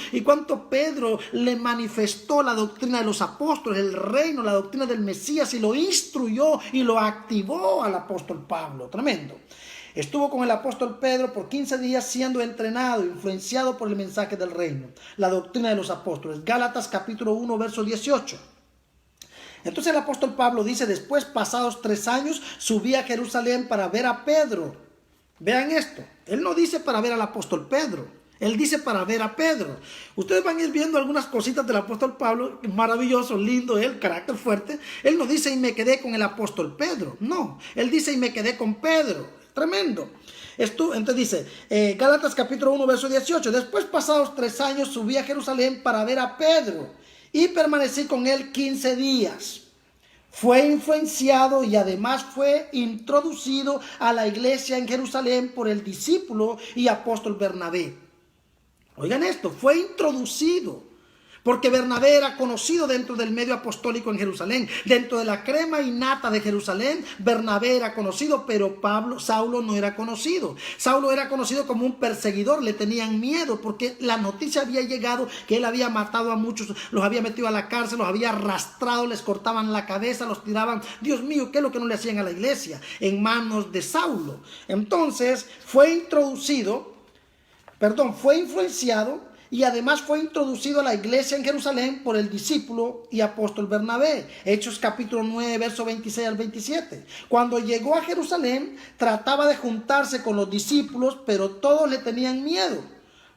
S1: Pedro le manifestó la doctrina de los apóstoles, el reino, la doctrina del Mesías, y lo instruyó y lo activó al apóstol Pablo. Tremendo. Estuvo con el apóstol Pedro por 15 días siendo entrenado, influenciado por el mensaje del reino, la doctrina de los apóstoles. Gálatas capítulo 1, verso 18. Entonces el apóstol Pablo dice, después, pasados 3 años, subí a Jerusalén para ver a Pedro. Vean esto, él no dice para ver al apóstol Pedro. Él dice para ver a Pedro. Ustedes van a ir viendo algunas cositas del apóstol Pablo, maravilloso, lindo, él, carácter fuerte. Él no dice y me quedé con el apóstol Pedro, no. Él dice y me quedé con Pedro. Tremendo. Entonces dice, Gálatas capítulo 1, verso 18. Después, pasados 3 años, subí a Jerusalén para ver a Pedro y permanecí con él 15 días. Fue influenciado y además fue introducido a la iglesia en Jerusalén por el discípulo y apóstol Bernabé. Oigan esto, fue introducido. Porque Bernabé era conocido dentro del medio apostólico en Jerusalén. Dentro de la crema innata de Jerusalén, Bernabé era conocido, pero Saulo no era conocido. Saulo era conocido como un perseguidor, le tenían miedo porque la noticia había llegado que él había matado a muchos, los había metido a la cárcel, los había arrastrado, les cortaban la cabeza, los tiraban. Dios mío, ¿qué es lo que no le hacían a la iglesia? En manos de Saulo. Entonces fue influenciado y además fue introducido a la iglesia en Jerusalén por el discípulo y apóstol Bernabé. Hechos capítulo 9, verso 26 al 27. Cuando llegó a Jerusalén, trataba de juntarse con los discípulos, pero todos le tenían miedo,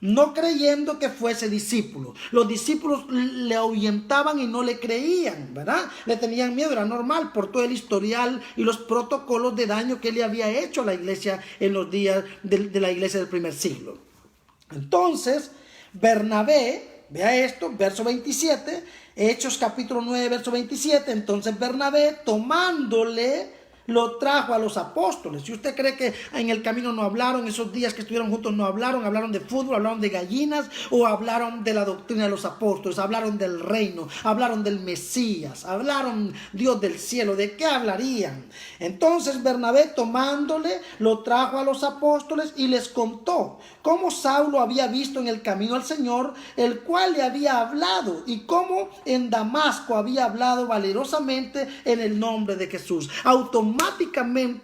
S1: no creyendo que fuese discípulo. Los discípulos le ahuyentaban y no le creían, ¿verdad? Le tenían miedo, era normal por todo el historial y los protocolos de daño que él le había hecho a la iglesia en los días de la iglesia del primer siglo. Entonces, Bernabé, vea esto, verso 27, Hechos capítulo 9, verso 27, entonces Bernabé tomándole lo trajo a los apóstoles. Si usted cree que en el camino no hablaron, esos días que estuvieron juntos no hablaron de fútbol, hablaron de gallinas o hablaron de la doctrina de los apóstoles, hablaron del reino, hablaron del Mesías, hablaron Dios del cielo, ¿de qué hablarían? Entonces Bernabé tomándole lo trajo a los apóstoles y les contó cómo Saulo había visto en el camino al Señor, el cual le había hablado, y cómo en Damasco había hablado valerosamente en el nombre de Jesús. Automáticamente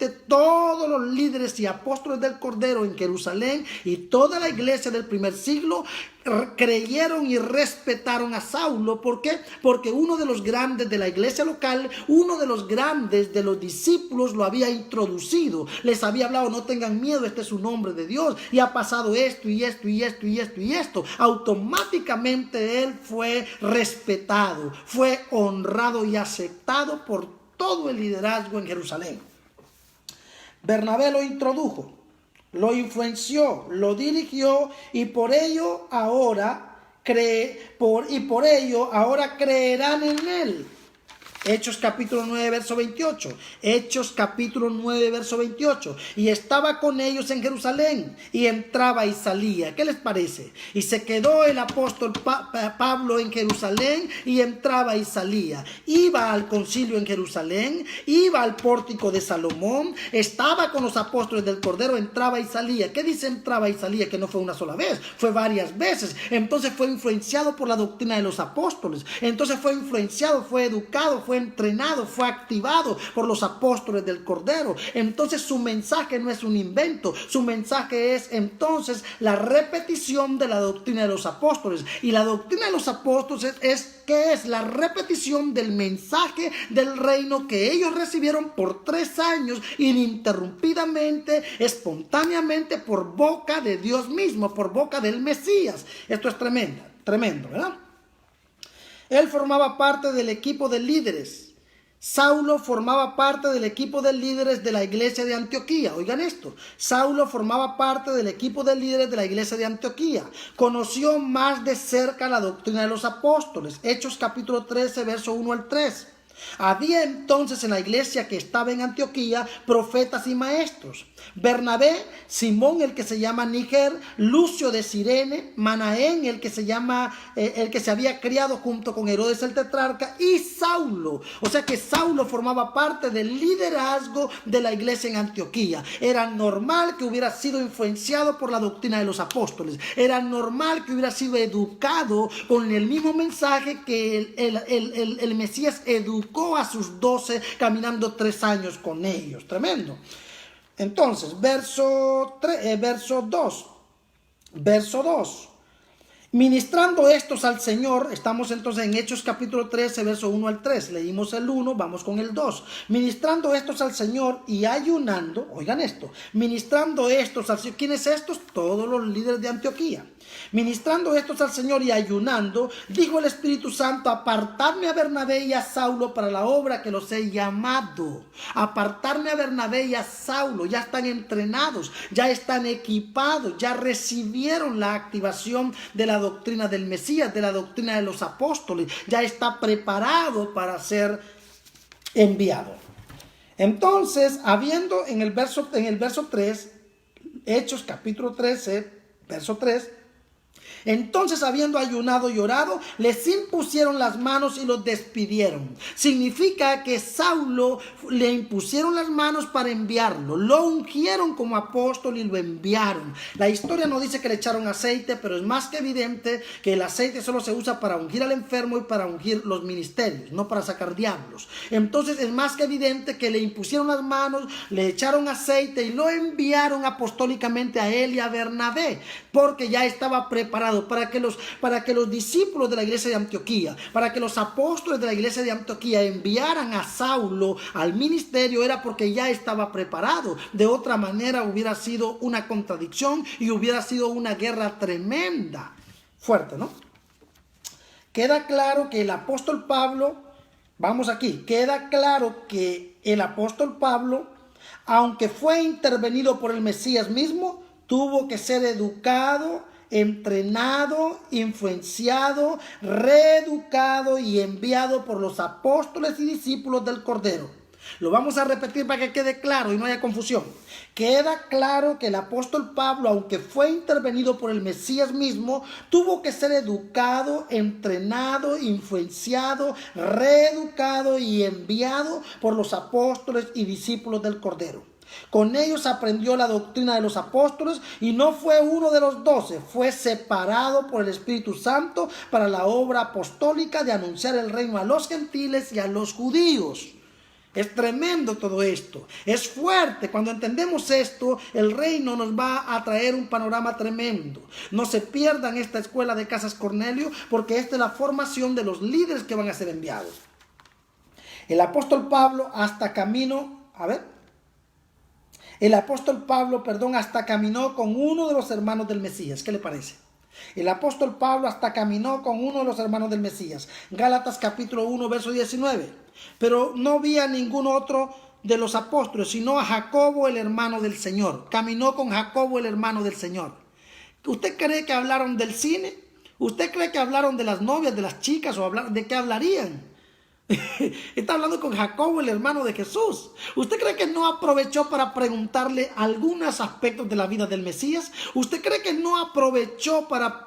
S1: todos los líderes y apóstoles del Cordero en Jerusalén y toda la iglesia del primer siglo creyeron y respetaron a Saulo. ¿Por qué? Porque uno de los grandes de la iglesia local, uno de los grandes de los discípulos lo había introducido, les había hablado, no tengan miedo, este es un hombre de Dios y ha pasado esto y esto y esto y esto y esto. Automáticamente él fue respetado, fue honrado y aceptado por todo el liderazgo en Jerusalén. Bernabé lo introdujo, lo influenció, lo dirigió y por ello ahora creerán en él. Hechos capítulo 9, verso 28. Hechos capítulo 9, verso 28. Y estaba con ellos en Jerusalén y entraba y salía. ¿Qué les parece? Y se quedó el apóstol Pablo en Jerusalén y entraba y salía. Iba al concilio en Jerusalén, iba al pórtico de Salomón, estaba con los apóstoles del Cordero, entraba y salía. ¿Qué dice entraba y salía? Que no fue una sola vez, fue varias veces. Entonces fue influenciado por la doctrina de los apóstoles. Entonces fue influenciado, fue educado, fue entrenado, fue activado por los apóstoles del Cordero. Entonces su mensaje no es un invento, su mensaje es entonces la repetición de la doctrina de los apóstoles. Y la doctrina de los apóstoles ¿qué es? La repetición del mensaje del reino que ellos recibieron por 3 años ininterrumpidamente, espontáneamente, por boca de Dios mismo, por boca del Mesías. Esto es tremendo, ¿verdad? Él formaba parte del equipo de líderes. Saulo formaba parte del equipo de líderes de la iglesia de Antioquía. Oigan esto. Saulo formaba parte del equipo de líderes de la iglesia de Antioquía. Conoció más de cerca la doctrina de los apóstoles. Hechos capítulo 13, verso 1 al 3. Había entonces en la iglesia que estaba en Antioquía profetas y maestros: Bernabé, Simón el que se llama Níger, Lucio de Cirene, Manaén el que se había criado junto con Herodes el tetrarca, y Saulo. O sea que Saulo formaba parte del liderazgo de la iglesia en Antioquía. Era normal que hubiera sido influenciado por la doctrina de los apóstoles. Era normal que hubiera sido educado con el mismo mensaje que el Mesías educó a sus 12 caminando 3 años con ellos. Tremendo. Entonces, verso 2. Ministrando estos al Señor, estamos entonces en Hechos capítulo 13, verso 1 al 3. Leímos el 1, vamos con el 2. Ministrando estos al Señor y ayunando, oigan esto, ministrando estos al Señor. ¿Quiénes estos? Todos los líderes de Antioquía. Ministrando estos al Señor y ayunando, dijo el Espíritu Santo: apartadme a Bernabé y a Saulo para la obra que los he llamado. Apartarme a Bernabé y a Saulo. Ya están entrenados, ya están equipados, ya recibieron la activación de la doctrina del Mesías, de la doctrina de los apóstoles. Ya está preparado para ser enviado. Entonces, habiendo en el verso 3, Hechos capítulo 13, verso 3, entonces, habiendo ayunado y orado, les impusieron las manos y los despidieron. Significa que Saulo le impusieron las manos para enviarlo. Lo ungieron como apóstol y lo enviaron. La historia no dice que le echaron aceite, pero es más que evidente que el aceite solo se usa para ungir al enfermo y para ungir los ministerios, no para sacar diablos. Entonces, es más que evidente que le impusieron las manos, le echaron aceite y lo enviaron apostólicamente a él y a Bernabé, porque ya estaba preparado para que los discípulos de la iglesia de Antioquía, para que los apóstoles de la iglesia de Antioquía enviaran a Saulo al ministerio, era porque ya estaba preparado. De otra manera hubiera sido una contradicción y hubiera sido una guerra tremenda. Fuerte, ¿no? Queda claro que el apóstol Pablo, vamos aquí, queda claro que el apóstol Pablo, aunque fue intervenido por el Mesías mismo, tuvo que ser educado, entrenado, influenciado, reeducado y enviado por los apóstoles y discípulos del Cordero. Lo vamos a repetir para que quede claro y no haya confusión. Queda claro que el apóstol Pablo, aunque fue intervenido por el Mesías mismo, tuvo que ser educado, entrenado, influenciado, reeducado y enviado por los apóstoles y discípulos del Cordero. Con ellos aprendió la doctrina de los apóstoles y no fue uno de los 12, fue separado por el Espíritu Santo para la obra apostólica de anunciar el reino a los gentiles y a los judíos. Es tremendo todo esto, es fuerte. Cuando entendemos esto, el reino nos va a traer un panorama tremendo. No se pierdan esta escuela de Casas Cornelio, porque esta es la formación de los líderes que van a ser enviados. El apóstol Pablo hasta caminó con uno de los hermanos del Mesías. ¿Qué le parece? El apóstol Pablo hasta caminó con uno de los hermanos del Mesías. Gálatas capítulo 1, verso 19. Pero no vi a ningún otro de los apóstoles, sino a Jacobo, el hermano del Señor. Caminó con Jacobo, el hermano del Señor. ¿Usted cree que hablaron del cine? ¿Usted cree que hablaron de las novias, de las chicas, o de qué hablarían? Está hablando con Jacobo, el hermano de Jesús. ¿Usted cree que no aprovechó para preguntarle algunos aspectos de la vida del Mesías? ¿Usted cree que no aprovechó para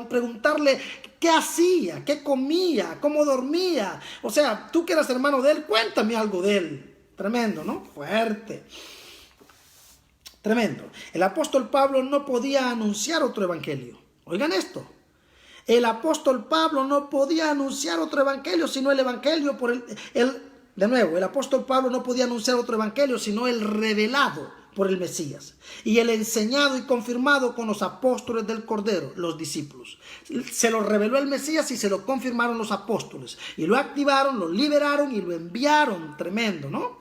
S1: preguntarle qué hacía, qué comía, cómo dormía? O sea, tú que eras hermano de él, cuéntame algo de él. Tremendo, ¿no? Fuerte. Tremendo. El apóstol Pablo no podía anunciar otro evangelio. Oigan esto. El apóstol Pablo no podía anunciar otro evangelio sino el evangelio el apóstol Pablo no podía anunciar otro evangelio sino el revelado por el Mesías y el enseñado y confirmado con los apóstoles del Cordero, los discípulos. Se lo reveló el Mesías y se lo confirmaron los apóstoles y lo activaron, lo liberaron y lo enviaron. Tremendo, ¿no?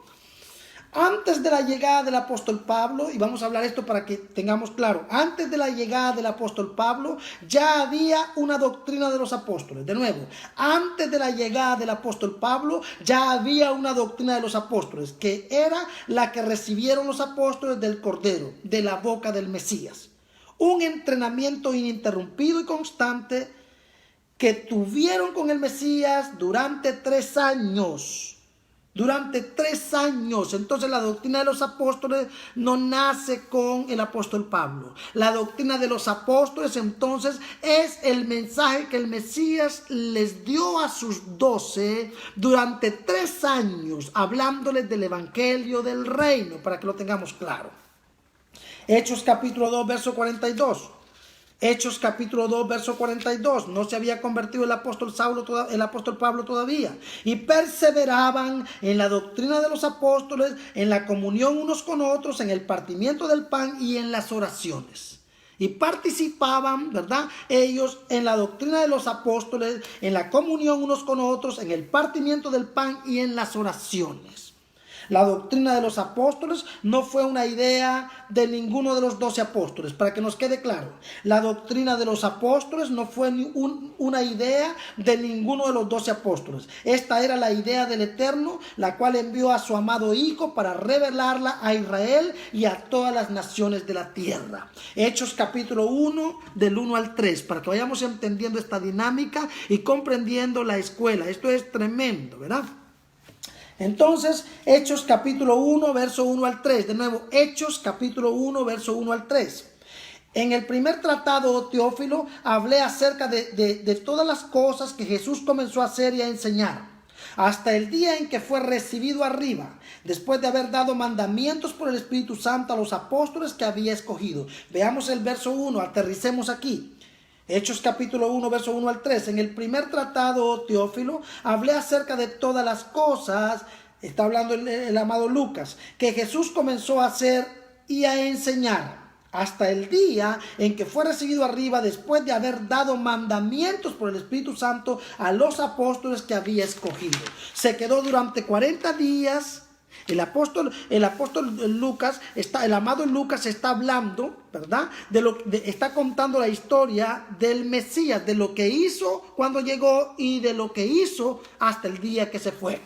S1: Antes de la llegada del apóstol Pablo, y vamos a hablar esto para que tengamos claro, antes de la llegada del apóstol Pablo ya había una doctrina de los apóstoles. De nuevo, antes de la llegada del apóstol Pablo ya había una doctrina de los apóstoles, que era la que recibieron los apóstoles del Cordero, de la boca del Mesías. Un entrenamiento ininterrumpido y constante que tuvieron con el Mesías durante 3 años. Durante 3 años. Entonces la doctrina de los apóstoles no nace con el apóstol Pablo. La doctrina de los apóstoles entonces es el mensaje que el Mesías les dio a sus 12 durante 3 años, hablándoles del evangelio del reino, para que lo tengamos claro. Hechos capítulo 2, verso 42. Hechos capítulo 2, verso 42. No se había convertido el apóstol Pablo todavía. Y perseveraban en la doctrina de los apóstoles, en la comunión unos con otros, en el partimiento del pan y en las oraciones. Y participaban, ¿verdad?, ellos en la doctrina de los apóstoles, en la comunión unos con otros, en el partimiento del pan y en las oraciones. La doctrina de los apóstoles no fue una idea de ninguno de los 12 apóstoles, para que nos quede claro. La doctrina de los apóstoles no fue una idea de ninguno de los 12 apóstoles. Esta era la idea del Eterno, la cual envió a su amado Hijo para revelarla a Israel y a todas las naciones de la tierra. Hechos capítulo 1, del 1 al 3, para que vayamos entendiendo esta dinámica y comprendiendo la escuela. Esto es tremendo, ¿verdad? Entonces, Hechos capítulo 1, verso 1 al 3. De nuevo, Hechos capítulo 1, verso 1 al 3. En el primer tratado, Teófilo, hablé acerca de todas las cosas que Jesús comenzó a hacer y a enseñar, hasta el día en que fue recibido arriba, después de haber dado mandamientos por el Espíritu Santo a los apóstoles que había escogido. Veamos el verso 1, aterricemos aquí. Hechos capítulo 1, verso 1 al 3. En el primer tratado, Teófilo, hablé acerca de todas las cosas, está hablando el amado Lucas, que Jesús comenzó a hacer y a enseñar, hasta el día en que fue recibido arriba, después de haber dado mandamientos por el Espíritu Santo a los apóstoles que había escogido. Se quedó durante 40 días. El apóstol Lucas, el amado Lucas está hablando, ¿verdad? Está contando la historia del Mesías, de lo que hizo cuando llegó y de lo que hizo hasta el día que se fue.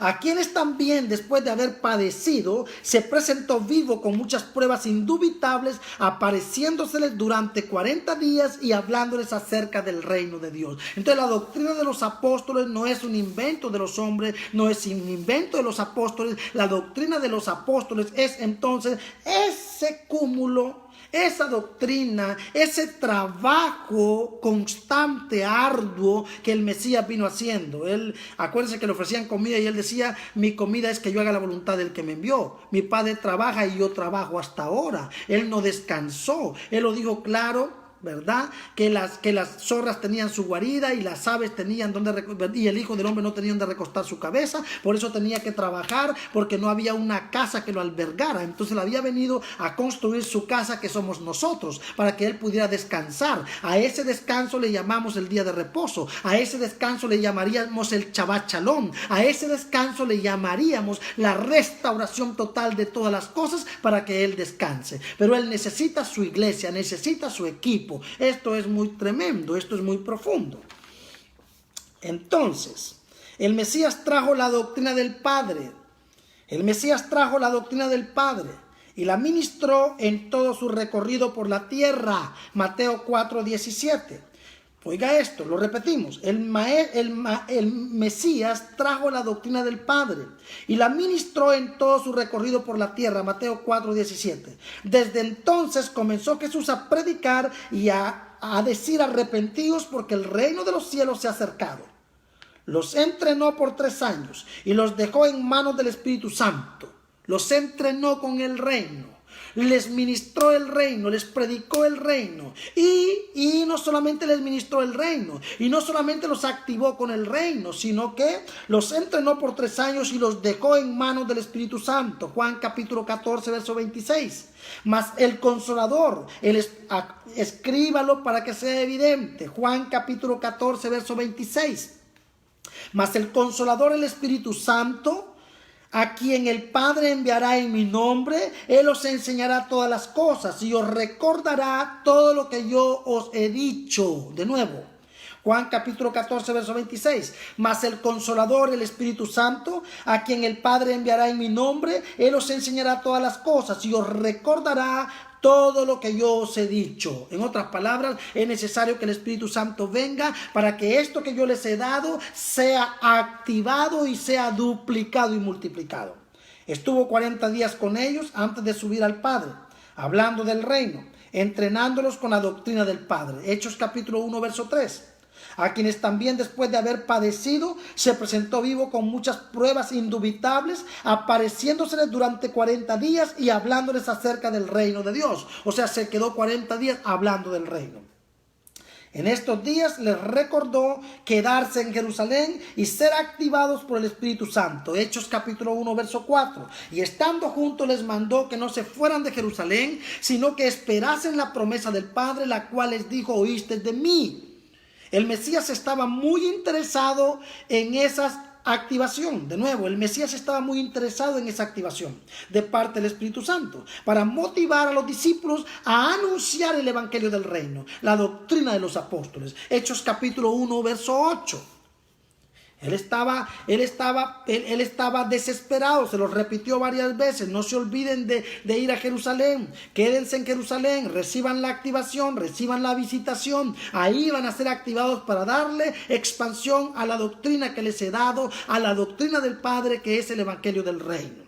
S1: A quienes también, después de haber padecido, se presentó vivo con muchas pruebas indubitables, apareciéndoseles durante 40 días y hablándoles acerca del reino de Dios. Entonces, la doctrina de los apóstoles no es un invento de los hombres, no es un invento de los apóstoles. La doctrina de los apóstoles es entonces ese cúmulo, esa doctrina, ese trabajo constante, arduo que el Mesías vino haciendo. Acuérdense que le ofrecían comida y él decía: mi comida es que yo haga la voluntad del que me envió. Mi Padre trabaja y yo trabajo hasta ahora. Él no descansó. Él lo dijo claro, ¿verdad? Que las zorras tenían su guarida y las aves tenían y el Hijo del Hombre no tenía donde recostar su cabeza. Por eso tenía que trabajar, porque no había una casa que lo albergara. Entonces él había venido a construir su casa, que somos nosotros, para que él pudiera descansar. A ese descanso le llamamos el día de reposo. A ese descanso le llamaríamos el Shabbat Shalom. A ese descanso le llamaríamos la restauración total de todas las cosas, para que él descanse. Pero él necesita su iglesia, necesita su equipo. Esto es muy tremendo, esto es muy profundo. Entonces, el Mesías trajo la doctrina del Padre. El Mesías trajo la doctrina del Padre y la ministró en todo su recorrido por la tierra. Mateo 4:17. Oiga esto, lo repetimos. El Mesías trajo la doctrina del Padre y la ministró en todo su recorrido por la tierra. Mateo 4:17. Desde entonces comenzó Jesús a predicar y a decir: arrepentidos, porque el reino de los cielos se ha acercado. Los entrenó por 3 años y los dejó en manos del Espíritu Santo. Los entrenó con el reino. Les ministró el reino, les predicó el reino, y no solamente les ministró el reino, y no solamente los activó con el reino, sino que los entrenó por 3 años y los dejó en manos del Espíritu Santo. Juan capítulo 14, verso 26. Mas el Consolador, escríbalo para que sea evidente. Juan capítulo 14, verso 26. Mas el Consolador, el Espíritu Santo, a quien el Padre enviará en mi nombre, Él os enseñará todas las cosas y os recordará todo lo que yo os he dicho. De nuevo, Juan capítulo 14, verso 26. Mas el Consolador, el Espíritu Santo, a quien el Padre enviará en mi nombre, Él os enseñará todas las cosas y os recordará todo lo que yo os he dicho. En otras palabras, es necesario que el Espíritu Santo venga para que esto que yo les he dado sea activado y sea duplicado y multiplicado. Estuvo 40 días con ellos antes de subir al Padre, hablando del reino, entrenándolos con la doctrina del Padre. Hechos capítulo 1, verso 3. A quienes también, después de haber padecido, se presentó vivo con muchas pruebas indubitables, apareciéndoseles durante 40 días y hablándoles acerca del reino de Dios. O sea, se quedó 40 días hablando del reino. En estos días les recordó quedarse en Jerusalén y ser activados por el Espíritu Santo. Hechos capítulo 1, verso 4. Y estando juntos les mandó que no se fueran de Jerusalén, sino que esperasen la promesa del Padre, la cual les dijo: oíste de mí. El Mesías estaba muy interesado en esas activación. De nuevo, el Mesías estaba muy interesado en esa activación de parte del Espíritu Santo para motivar a los discípulos a anunciar el evangelio del reino, la doctrina de los apóstoles. Hechos capítulo 1, verso 8. Él estaba desesperado, se lo repitió varias veces: no se olviden de ir a Jerusalén, quédense en Jerusalén, reciban la activación, reciban la visitación, ahí van a ser activados para darle expansión a la doctrina que les he dado, a la doctrina del Padre, que es el evangelio del reino.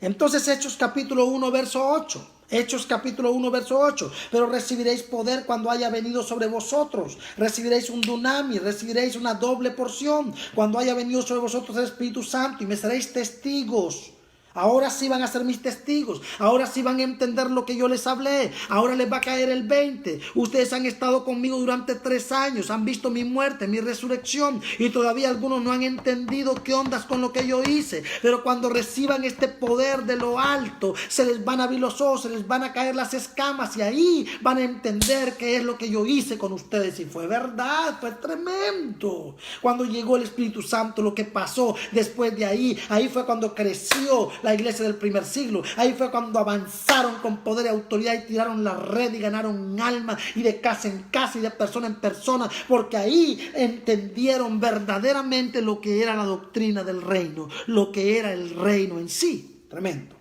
S1: Entonces, Hechos capítulo 1, verso 8. Hechos capítulo 1, verso 8. Pero recibiréis poder cuando haya venido sobre vosotros. Recibiréis un dunamis, recibiréis una doble porción cuando haya venido sobre vosotros el Espíritu Santo, y me seréis testigos. Ahora sí van a ser mis testigos. Ahora sí van a entender lo que yo les hablé. Ahora les va a caer el 20. Ustedes han estado conmigo durante 3 años. Han visto mi muerte, mi resurrección. Y todavía algunos no han entendido qué ondas con lo que yo hice. Pero cuando reciban este poder de lo alto, se les van a abrir los ojos, se les van a caer las escamas. Y ahí van a entender qué es lo que yo hice con ustedes. Y fue verdad, fue tremendo. Cuando llegó el Espíritu Santo, lo que pasó después de ahí fue cuando creció la iglesia del primer siglo. Ahí fue cuando avanzaron con poder y autoridad y tiraron la red y ganaron alma, y de casa en casa y de persona en persona, porque ahí entendieron verdaderamente lo que era la doctrina del reino, lo que era el reino en sí. Tremendo.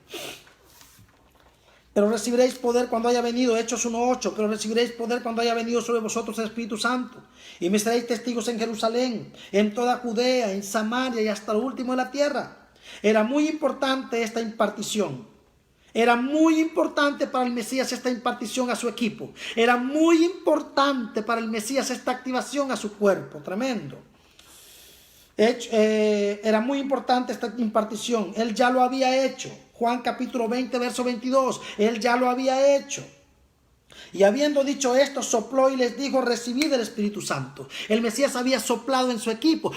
S1: Pero recibiréis poder cuando haya venido, Hechos 1:8, pero recibiréis poder cuando haya venido sobre vosotros el Espíritu Santo, y me seréis testigos en Jerusalén, en toda Judea, en Samaria y hasta lo último de la tierra. Era muy importante esta impartición. Era muy importante para el Mesías esta impartición a su equipo. Era muy importante para el Mesías esta activación a su cuerpo. Tremendo. Era muy importante esta impartición. Él ya lo había hecho. Juan capítulo 20, verso 22. Él ya lo había hecho. Y habiendo dicho esto, sopló y les dijo: recibid el Espíritu Santo. El Mesías había soplado en su equipo: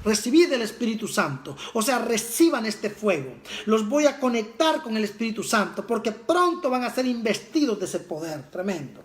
S1: recibid el Espíritu Santo. O sea, reciban este fuego. Los voy a conectar con el Espíritu Santo, porque pronto van a ser investidos de ese poder tremendo.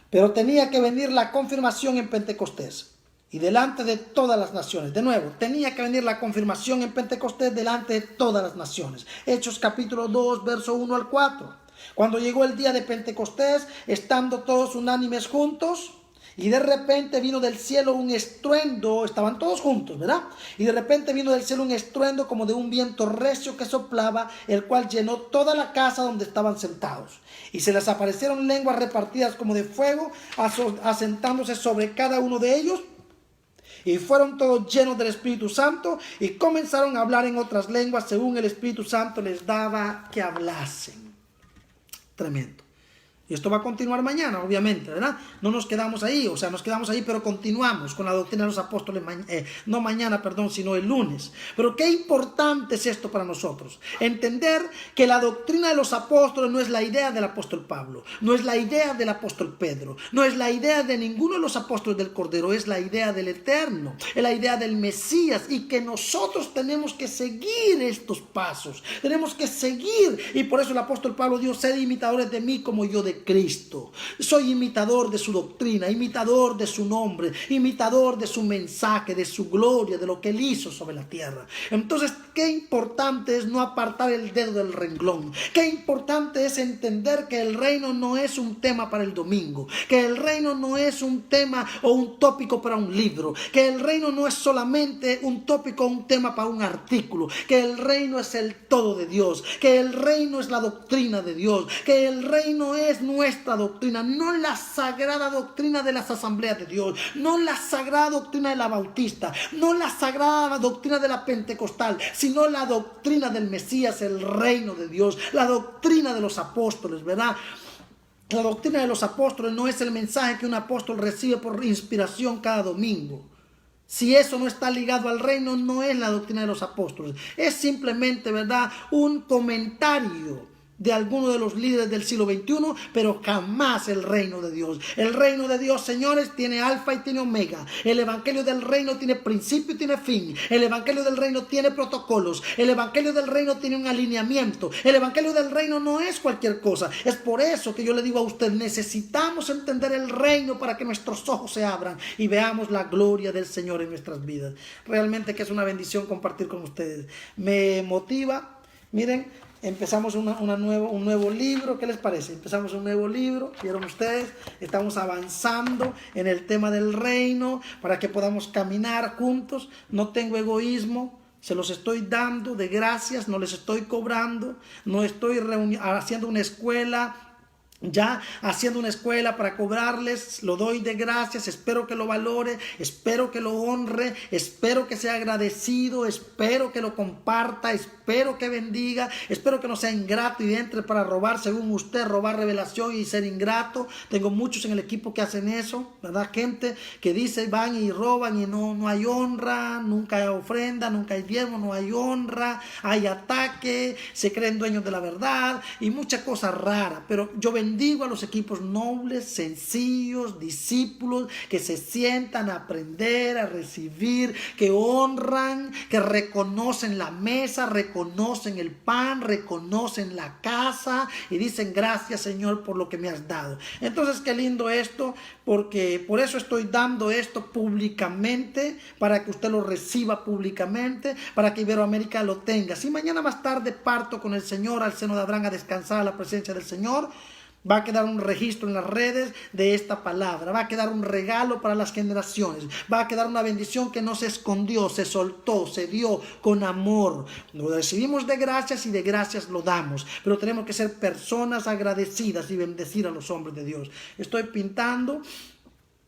S1: Pero tenía que venir la confirmación en Pentecostés y delante de todas las naciones. De nuevo, tenía que venir la confirmación en Pentecostés delante de todas las naciones. Hechos capítulo 2, verso 1 al 4. Cuando llegó el día de Pentecostés, estando todos unánimes juntos, y de repente vino del cielo un estruendo. Estaban todos juntos, ¿verdad? Y de repente vino del cielo un estruendo como de un viento recio que soplaba, el cual llenó toda la casa donde estaban sentados. Y se les aparecieron lenguas repartidas como de fuego, asentándose sobre cada uno de ellos. Y fueron todos llenos del Espíritu Santo y comenzaron a hablar en otras lenguas según el Espíritu Santo les daba que hablasen. Tremendo. Y esto va a continuar mañana, obviamente, ¿verdad? No nos quedamos ahí, o sea, nos quedamos ahí, pero continuamos con la doctrina de los apóstoles, no mañana, sino el lunes. Pero qué importante es esto para nosotros. Entender que la doctrina de los apóstoles no es la idea del apóstol Pablo, no es la idea del apóstol Pedro, no es la idea de ninguno de los apóstoles del Cordero, es la idea del Eterno, es la idea del Mesías, y que nosotros tenemos que seguir estos pasos, tenemos que seguir, y por eso el apóstol Pablo dijo: sed imitadores de mí como yo de Cristo. Soy imitador de su doctrina, imitador de su nombre, imitador de su mensaje, de su gloria, de lo que él hizo sobre la tierra. Entonces, qué importante es no apartar el dedo del renglón. Qué importante es entender que el reino no es un tema para el domingo, que el reino no es un tema o un tópico para un libro, que el reino no es solamente un tópico o un tema para un artículo, que el reino es el todo de Dios, que el reino es la doctrina de Dios, que el reino es nuestra doctrina, no la sagrada doctrina de las asambleas de Dios, no la sagrada doctrina de la bautista, no la sagrada doctrina de la pentecostal, sino la doctrina del Mesías, el reino de Dios, la doctrina de los apóstoles, ¿verdad? La doctrina de los apóstoles no es el mensaje que un apóstol recibe por inspiración cada domingo. Si eso no está ligado al reino, no es la doctrina de los apóstoles. Es simplemente, ¿verdad?, un comentario de alguno de los líderes del siglo XXI, pero jamás el reino de Dios. El reino de Dios, señores, tiene alfa y tiene omega. El evangelio del reino tiene principio y tiene fin. El evangelio del reino tiene protocolos. El evangelio del reino tiene un alineamiento. El evangelio del reino no es cualquier cosa. Es por eso que yo le digo a usted, necesitamos entender el reino para que nuestros ojos se abran y veamos la gloria del Señor en nuestras vidas. Realmente que es una bendición compartir con ustedes. Me motiva. Miren, empezamos un nuevo libro. ¿Qué les parece? Empezamos un nuevo libro. ¿Vieron ustedes? Estamos avanzando en el tema del reino para que podamos caminar juntos. No tengo egoísmo. Se los estoy dando de gracias. No les estoy cobrando. No estoy haciendo una escuela. Ya haciendo una escuela para cobrarles, lo doy de gracias, espero que lo valore, espero que lo honre, espero que sea agradecido, espero que lo comparta, espero que bendiga, espero que no sea ingrato y entre para robar, según usted, robar revelación y ser ingrato. Tengo muchos en el equipo que hacen eso, ¿verdad? Gente que dice, van y roban y no hay honra, nunca hay ofrenda, nunca hay diezmo, no hay honra, hay ataque, se creen dueños de la verdad y muchas cosas raras, pero yo bendigo a los equipos nobles, sencillos, discípulos que se sientan a aprender, a recibir, que honran, que reconocen la mesa, reconocen el pan, reconocen la casa y dicen gracias, Señor, por lo que me has dado. Entonces, qué lindo esto, porque por eso estoy dando esto públicamente, para que usted lo reciba públicamente, para que Iberoamérica lo tenga. Si mañana más tarde parto con el Señor al seno de Abraham a descansar a la presencia del Señor, va a quedar un registro en las redes de esta palabra, va a quedar un regalo para las generaciones, va a quedar una bendición que no se escondió, se soltó, se dio con amor. Lo recibimos de gracias y de gracias lo damos, pero tenemos que ser personas agradecidas y bendecir a los hombres de Dios. Estoy pintando,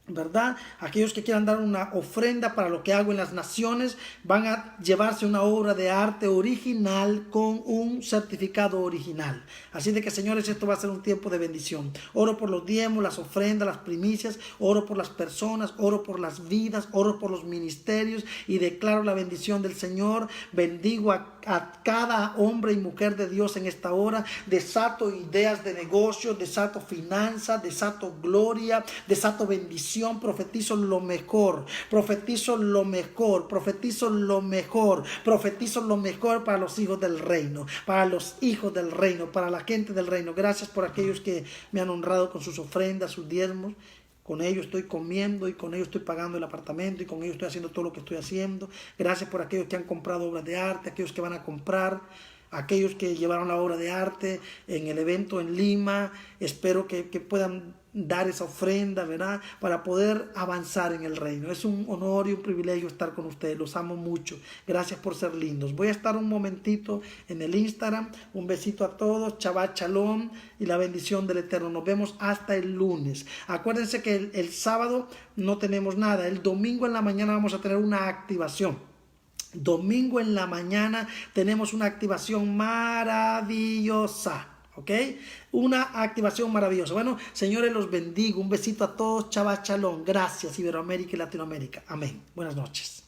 S1: ¿verdad? Aquellos que quieran dar una ofrenda para lo que hago en las naciones van a llevarse una obra de arte original con un certificado original. Así de que, señores, esto va a ser un tiempo de bendición. Oro por los diezmos, las ofrendas, las primicias, oro por las personas, oro por las vidas, oro por los ministerios y declaro la bendición del Señor. Bendigo a cada hombre y mujer de Dios en esta hora. Desato ideas de negocio, desato finanzas, desato gloria, desato bendición. Profetizo lo mejor, profetizo lo mejor, profetizo lo mejor, profetizo lo mejor para los hijos del reino, para los hijos del reino, para la gente del reino. Gracias por aquellos que me han honrado con sus ofrendas, sus diezmos. Con ellos estoy comiendo y con ellos estoy pagando el apartamento y con ellos estoy haciendo todo lo que estoy haciendo. Gracias por aquellos que han comprado obras de arte, aquellos que van a comprar, aquellos que llevaron la obra de arte en el evento en Lima. Espero que puedan dar esa ofrenda, ¿verdad? Para poder avanzar en el reino. Es un honor y un privilegio estar con ustedes. Los amo mucho. Gracias por ser lindos. Voy a estar un momentito en el Instagram. Un besito a todos. Shabbat Shalom y la bendición del Eterno. Nos vemos hasta el lunes. Acuérdense que el sábado no tenemos nada. El domingo en la mañana vamos a tener una activación. Domingo en la mañana tenemos una activación maravillosa. ¿Ok? Una activación maravillosa. Bueno, señores, los bendigo. Un besito a todos. Shabbat Shalom. Gracias, Iberoamérica y Latinoamérica. Amén. Buenas noches.